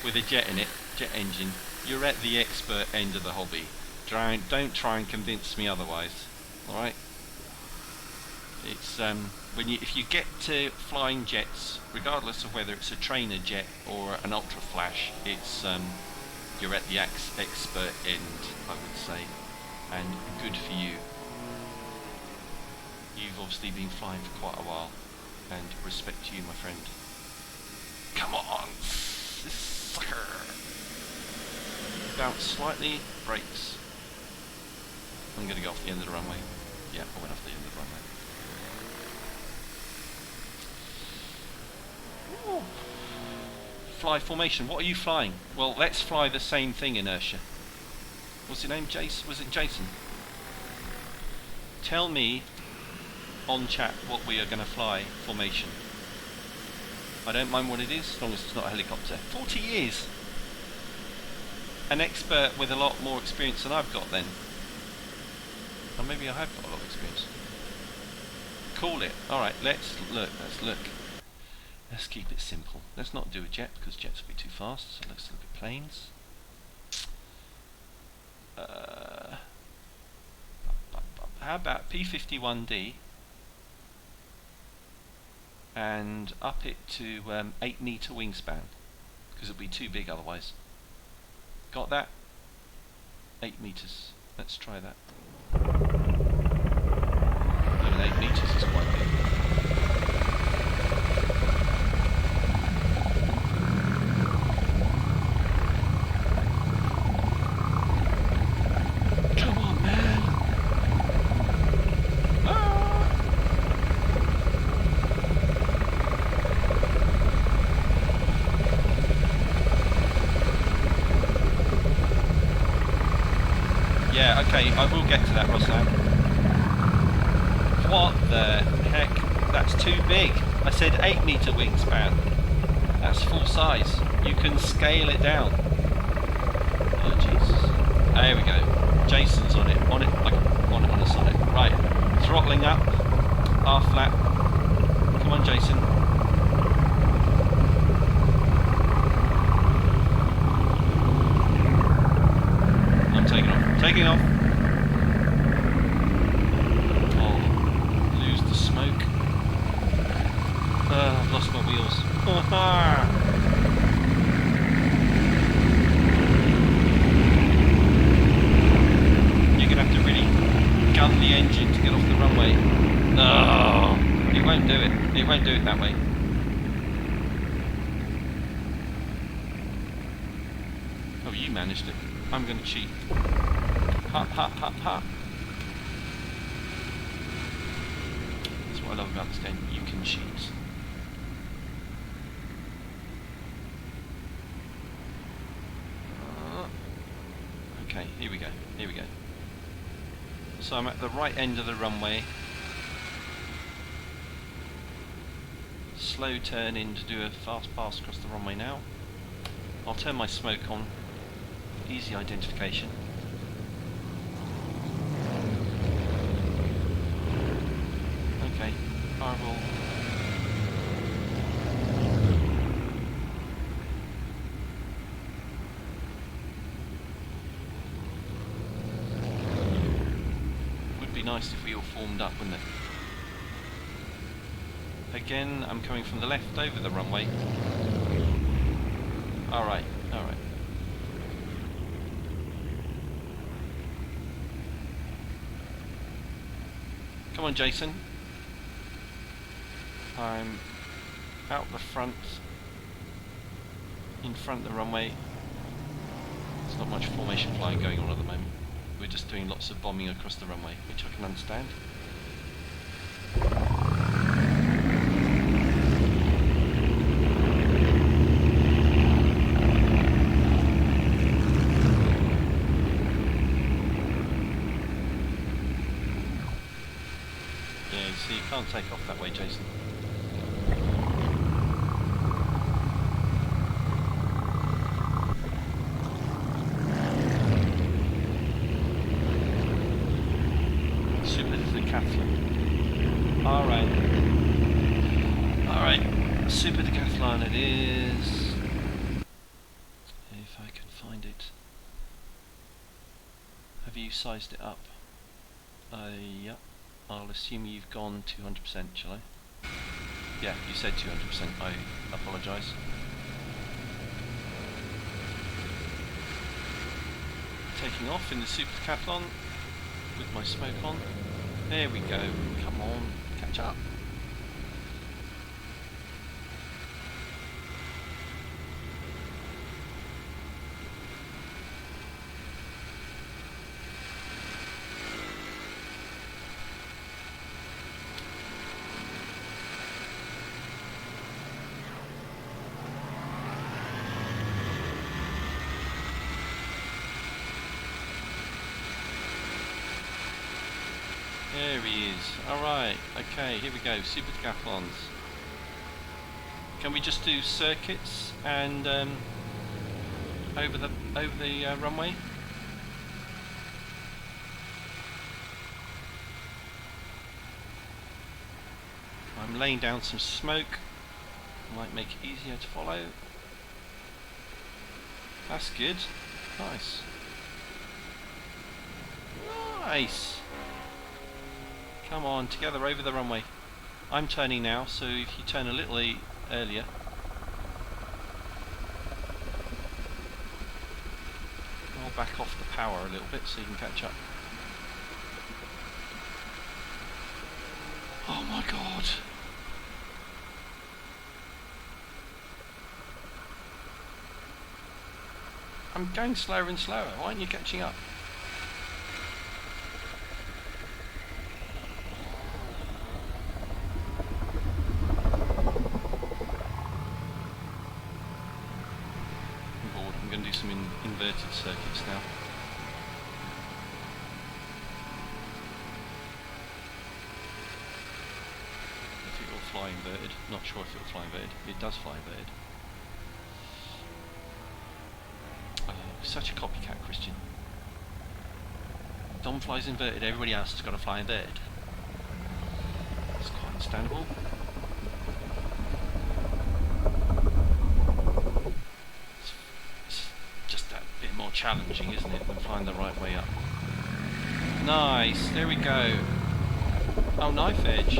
with a jet in it, jet engine, you're at the expert end of the hobby. Don't try and convince me otherwise. All right? It's if you get to flying jets, regardless of whether it's a trainer jet or an ultra flash, it's you're at the expert end, I would say, and good for you. You've obviously been flying for quite a while, and respect to you, my friend. Come on, this sucker! Bounce slightly, brakes. I'm going to go off the end of the runway. Yeah, I went off the end of the runway. Ooh. Fly formation. What are you flying? Well, let's fly the same thing, inertia. What's your name, Jason? Was it Jason? Tell me on chat what we are going to fly formation. I don't mind what it is, as long as it's not a helicopter. 40 years! An expert with a lot more experience than I've got then. Or maybe I have got a lot of experience. Call it. Alright, let's look. Let's keep it simple. Let's not do a jet, because jets will be too fast, so let's look at planes. How about P51D and up it to 8 meter wingspan, because it'll be too big otherwise. Got that? 8 meters. Let's try that. Even 8 meters is quite big. Come on, man! Ah! Yeah, okay, I will get to that, Roslan. What the heck? That's too big. I said 8-metre wingspan. That's full size. You can scale it down. Oh Jesus. There we go. Jason's on it. On it. On it on a Sonic. Right. Throttling up. Half flat. Come on, Jason. I'm taking off. Taking off. Oh, lose the smoke. I've lost my wheels. You're gonna have to really gun the engine to get off the runway. Oh, it won't do it. It won't do it that way. Oh, you managed it. I'm gonna cheat. Ha ha ha ha. That's what I love about this game. You can cheat. Okay, here we go. Here we go. So I'm at the right end of the runway. Slow turn in to do a fast pass across the runway now. I'll turn my smoke on. Easy identification. Okay, fireball. Would be nice if we all formed up, wouldn't it? Again, I'm coming from the left over the runway. Alright, alright. Come on, Jason. I'm out the front, in front of the runway. There's not much formation flying going on at the moment. We're just doing lots of bombing across the runway, which I can understand. So you can't take off that way, Jason. Super decathlon. Alright. Alright. Super decathlon it is. If I can find it. Have you sized it up? Yep. I'll assume you've gone 200%, shall I? Yeah, you said 200%, I apologise. Taking off in the Super Decathlon with my smoke on. There we go, come on, catch up. There he is. Alright, okay, here we go, Super Decathlons. Can we just do circuits and over the runway? I'm laying down some smoke. Might make it easier to follow. That's good. Nice. Nice. Come on, together over the runway. I'm turning now, so if you turn a little earlier. I'll back off the power a little bit so you can catch up. Oh my god. I'm going slower and slower. Why aren't you catching up? I'm going to do some inverted circuits now. I think it'll fly fly inverted. Not sure if it'll fly inverted. It does fly inverted. Such a copycat, Christian. Dom flies inverted, everybody else has got to fly inverted. It's quite understandable. It's just that bit more challenging, isn't it, than flying the right way up. Nice, there we go. Oh, knife edge.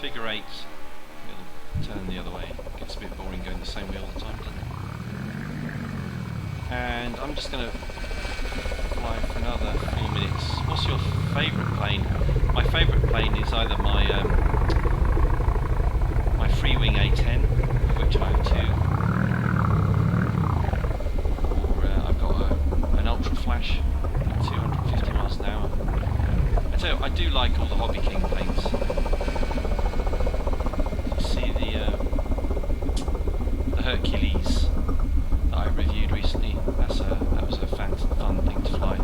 Figure eights. It'll turn the other way. It gets a bit boring going the same way all the time, doesn't it? And I'm just going to fly for another 4 minutes. What's your favourite plane? My favourite plane is either my my Freewing A10, of which I have two, or I've got an Ultra Flash at 250 miles an hour. I tell you, I do like all the Hobby King planes. Hercules that I reviewed recently. That was a fun thing to fly.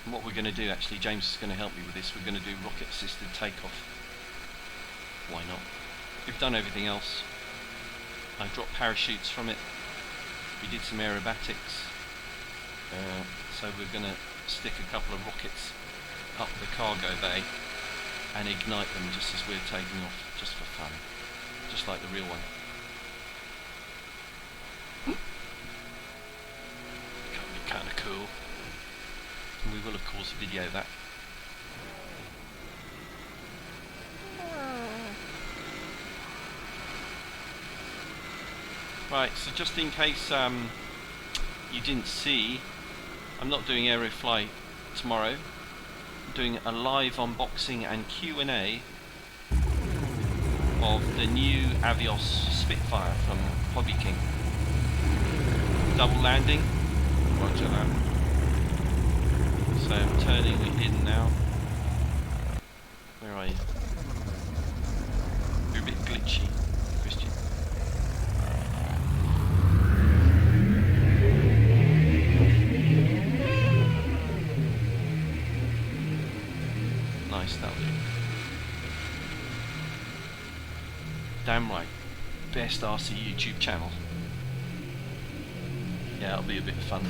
And what we're going to do, actually, James is going to help me with this. We're going to do rocket assisted takeoff. Why not? We've done everything else. I dropped parachutes from it. We did some aerobatics. So we're going to stick a couple of rockets up the cargo bay and ignite them just as we're taking off, just for fun, just like the real one. That'll be kind of cool, and we will of course video that. Right, so just in case you didn't see, I'm not doing Aerofly tomorrow. Doing a live unboxing and Q&A of the new Avios Spitfire from Hobby King. Double landing, roger that. So I'm turning it in now. Where are you? You're a bit glitchy, Christian. Nice, that'll do. Damn right. Best RC YouTube channel. Yeah, it'll be a bit of fun.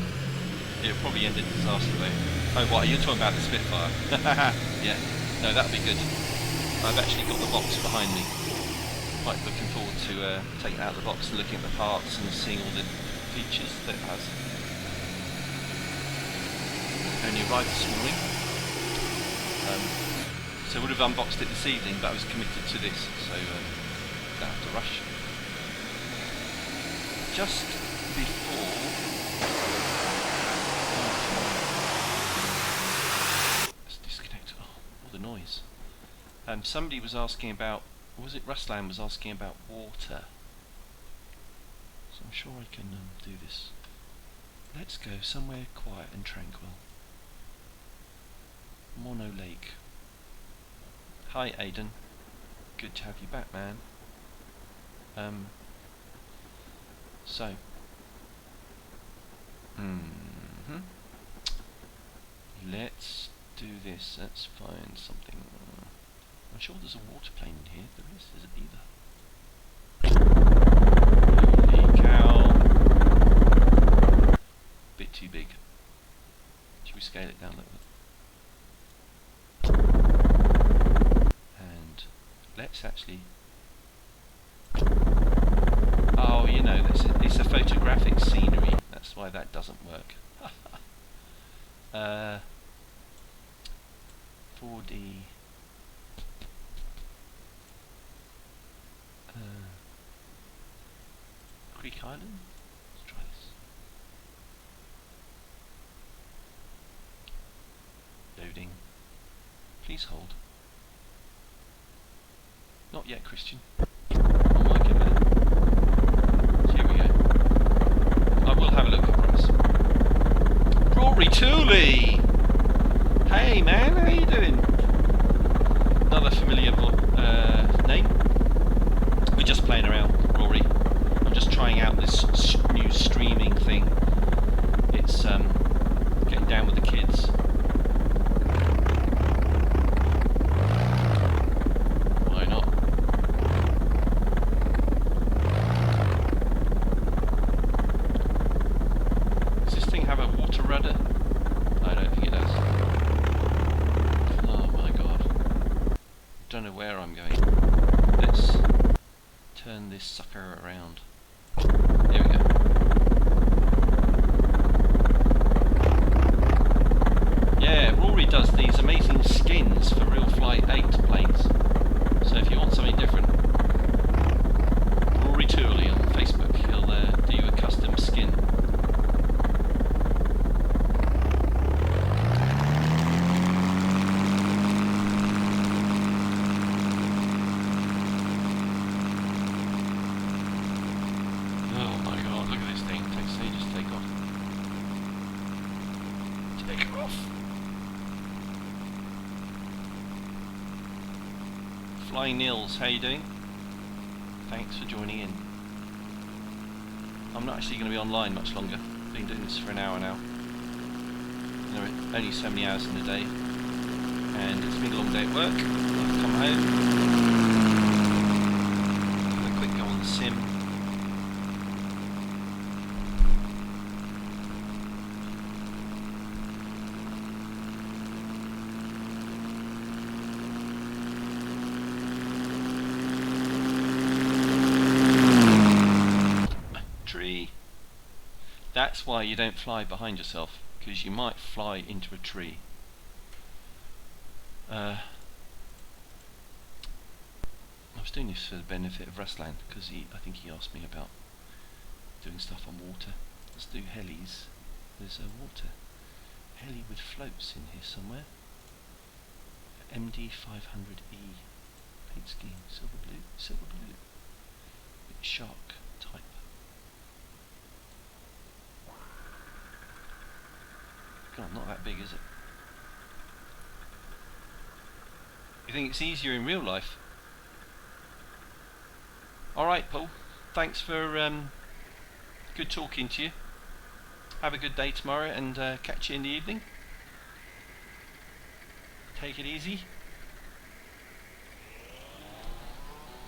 It'll probably end in disaster though. Oh, what? Are you talking about the Spitfire? Yeah. No, that'll be good. I've actually got the box behind me. Quite looking forward to taking it out of the box and looking at the parts and seeing all the features that it has. Only arrived this morning. So I would have unboxed it this evening, but I was committed to this, so don't have to rush. Just before... Let's disconnect. Oh, all the noise. Somebody was asking about... Was it Ruslan was asking about water? So I'm sure I can do this. Let's go somewhere quiet and tranquil. Mono Lake. Hi Aidan, good to have you back, man. So, let's do this. Let's find something. I'm sure there's a water plane in here. There is either. Holy cow! Bit too big. Should we scale it down a little bit? And let's actually. Oh, you know, it's a photographic scenery. That's why that doesn't work. 4D. Creek Island. Let's try this. Loading. please hold. Not yet, Christian. I'm working with it. Here we go. I will have a look, I promise. Rory Tooley! Hey man, how you doing? Another familiar name. We're just playing around, Rory. I'm just trying out this new streaming thing. It's getting down with the kids. Why not? Does this thing have a water rudder? I don't think it does. Oh my god. Don't know where I'm going. Let's turn this sucker around. Here we go. Yeah, Rory does these amazing skins for Real Flight 8 planes. So if you want something different, Rory Tooley on Facebook, he'll do you a custom skin. Oh my god, look at this thing. It takes ages to take off. Take off! Flying Nils, how you doing? Thanks for joining in. I'm not actually going to be online much longer. Been doing this for an hour now. There are only so many hours in the day, and it's been a long day at work. I've come home, have a quick go on the sim. Tree. That's why you don't fly behind yourself, because you might fly into a tree. I was doing this for the benefit of Ruslan, because I think he asked me about doing stuff on water. Let's do helis. There's a water heli with floats in here somewhere. MD 500E paint scheme, silver blue, bit shark type. God, not that big, is it? You think it's easier in real life? Alright, Paul. Thanks for good talking to you. Have a good day tomorrow, and catch you in the evening. Take it easy.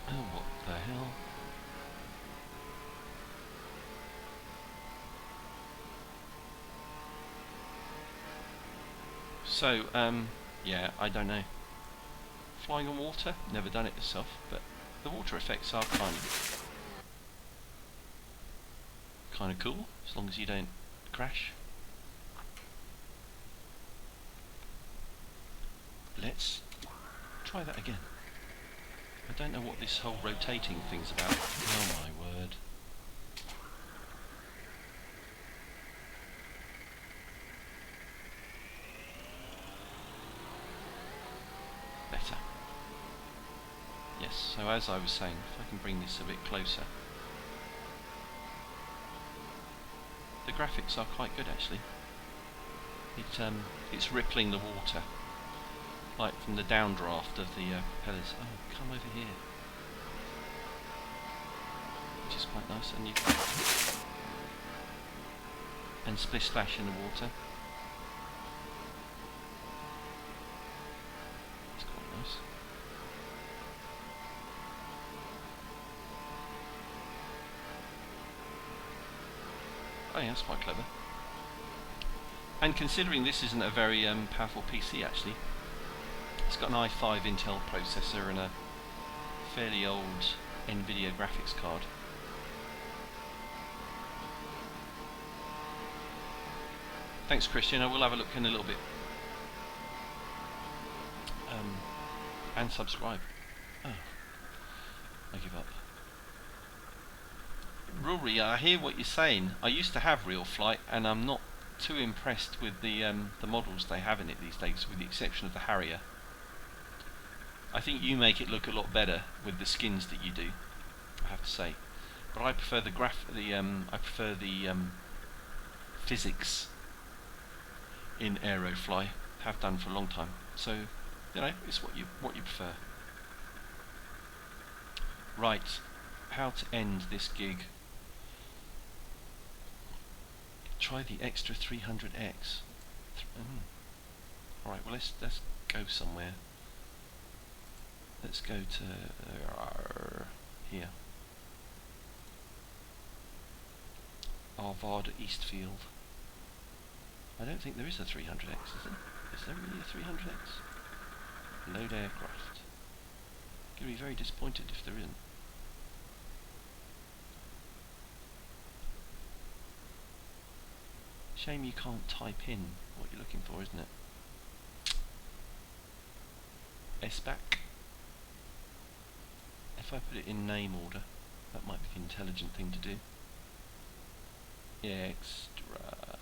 Oh, what the hell? So, yeah, I don't know. Flying on water? Never done it myself, but the water effects are kind of cool, as long as you don't crash. Let's try that again. I don't know what this whole rotating thing's about. Oh my word. Better. Yes, so as I was saying, if I can bring this a bit closer. The graphics are quite good actually. It's rippling the water, like from the downdraft of the propellers. Oh, come over here. Which is quite nice, and you can and splish splash in the water. It's quite nice. Oh yeah, that's quite clever. And considering this isn't a very powerful PC actually, it's got an i5 Intel processor and a fairly old NVIDIA graphics card. Thanks Christian, I will have a look in a little bit. And subscribe. Oh, I give up. Rory, I hear what you're saying. I used to have Real Flight, and I'm not too impressed with the models they have in it these days, with the exception of the Harrier. I think you make it look a lot better with the skins that you do, I have to say. But I prefer the physics in Aerofly. Have done for a long time. So, you know, it's what you prefer. Right, how to end this gig? Try the extra 300x. Alright, well let's go somewhere. Let's go to here. Arvada Eastfield. I don't think there is a 300x, is there? Is there really a 300x? Load aircraft. Gonna be very disappointed if there isn't. Shame you can't type in what you're looking for, isn't it? S-back. If I put it in name order, that might be the intelligent thing to do. Extra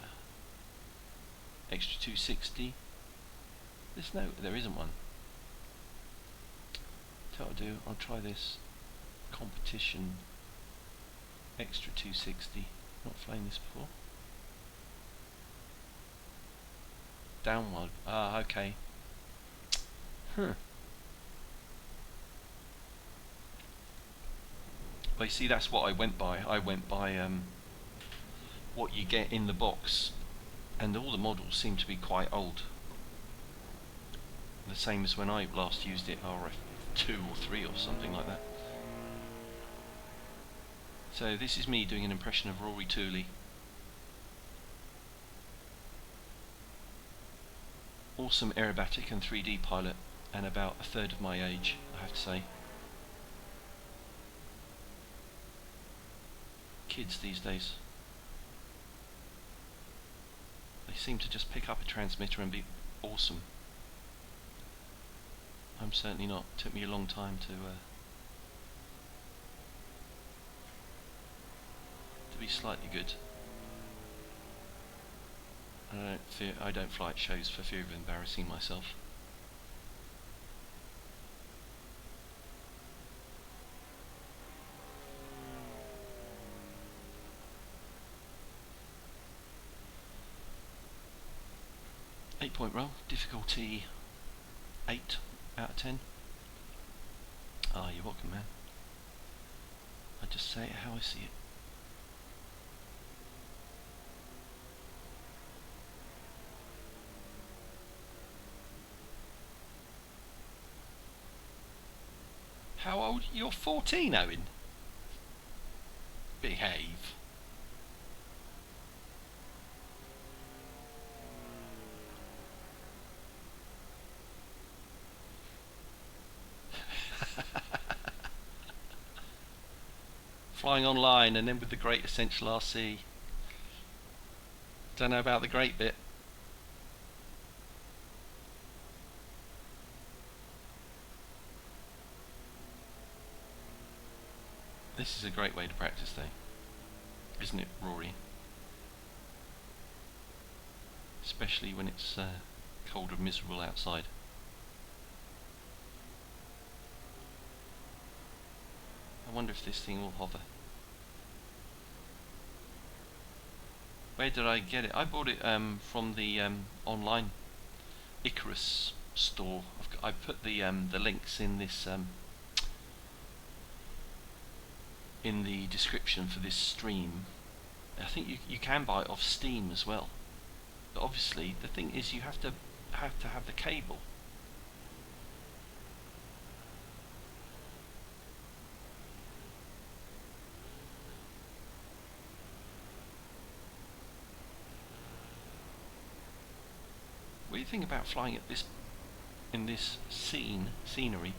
260. There isn't one. So what I'll do, I'll try this competition extra 260. Not flown this before. Downward. Ah, okay. Huh. Well, you see, that's what I went by. I went by what you get in the box, and all the models seem to be quite old. The same as when I last used it, RF2 or 3 or something like that. So this is me doing an impression of Rory Tooley. Awesome aerobatic and 3D pilot, and about a third of my age, I have to say. Kids these days, they seem to just pick up a transmitter and be awesome. I'm certainly not. It took me a long time to be slightly good. I don't fly at shows for fear of embarrassing myself. Point roll, difficulty 8 out of 10. Ah, you're welcome, man. I just say it how I see it. How old? You're 14, Owen. Behave. Flying online and then with the Great Essential RC. Don't know about the great bit. This is a great way to practice though, isn't it, Rory? Especially when it's cold and miserable outside. I wonder if this thing will hover. Where did I get it? I bought it from the online Icarus store. I've put the links in this in the description for this stream. I think you can buy it off Steam as well. But obviously the thing is you have to have the cable. What do you think about flying at this in this scenery?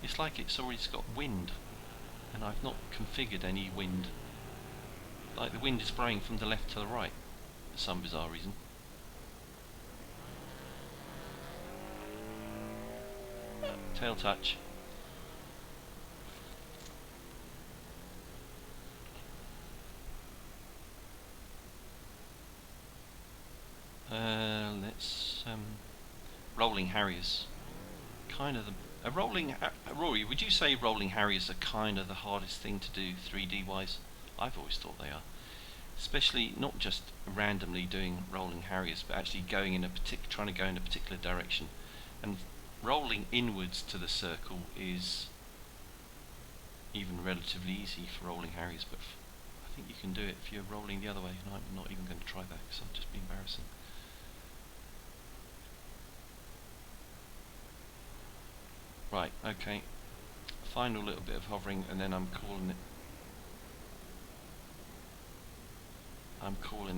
It's like it's already got wind, and I've not configured any wind. Like the wind is spraying from the left to the right for some bizarre reason. Tail touch. Let's rolling Harriers. Kind of Rory, would you say rolling Harriers are kind of the hardest thing to do 3D wise? I've always thought they are, especially not just randomly doing rolling Harriers, but actually going in trying to go in a particular direction, and rolling inwards to the circle is even relatively easy for rolling Harriers, but I think you can do it if you're rolling the other way, and I'm not even going to try that because I'll just be embarrassing. Right, okay, final little bit of hovering and then I'm calling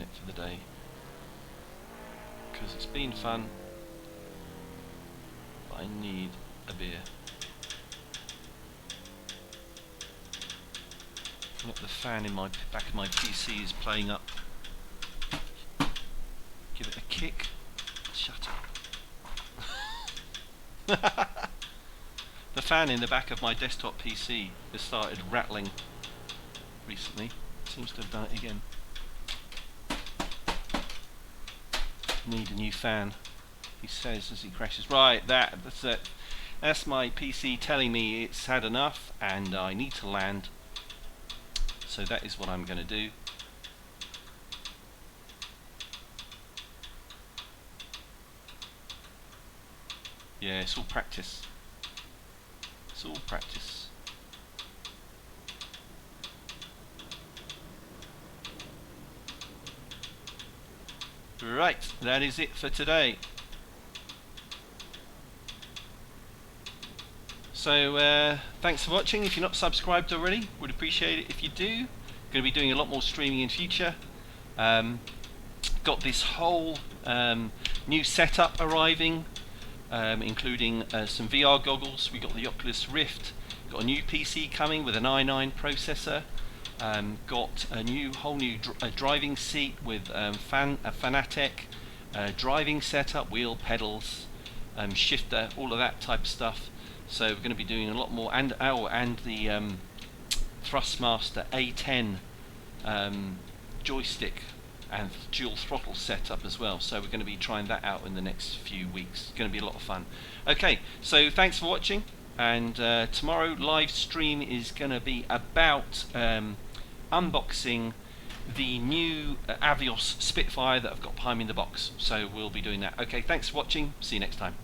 it for the day, because it's been fun, but I need a beer. Look, the fan in my back of my PC is playing up. Give it a kick. Shut up. The fan in the back of my desktop PC has started rattling recently. Seems to have done it again. Need a new fan, he says as he crashes. Right, that's it. That's my PC telling me it's had enough and I need to land. So that is what I'm going to do. Yeah, it's all practice. It's all practice. Right, that is it for today. So thanks for watching. If you're not subscribed already, would appreciate it if you do. Going to be doing a lot more streaming in future. Got this whole new setup arriving, including some VR goggles. We got the Oculus Rift. Got a new PC coming with an i9 processor. Got a whole new driving seat with a Fanatec driving setup, wheel, pedals, shifter, all of that type of stuff. So we're going to be doing a lot more, and the Thrustmaster A10 joystick and dual throttle setup as well. So we're going to be trying that out in the next few weeks. It's going to be a lot of fun. Okay, so thanks for watching, and tomorrow live stream is going to be about unboxing the new Avios Spitfire that I've got behind me in the box. So we'll be doing that. Okay, thanks for watching. See you next time.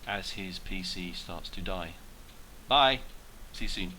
As his PC starts to die. Bye. See you soon.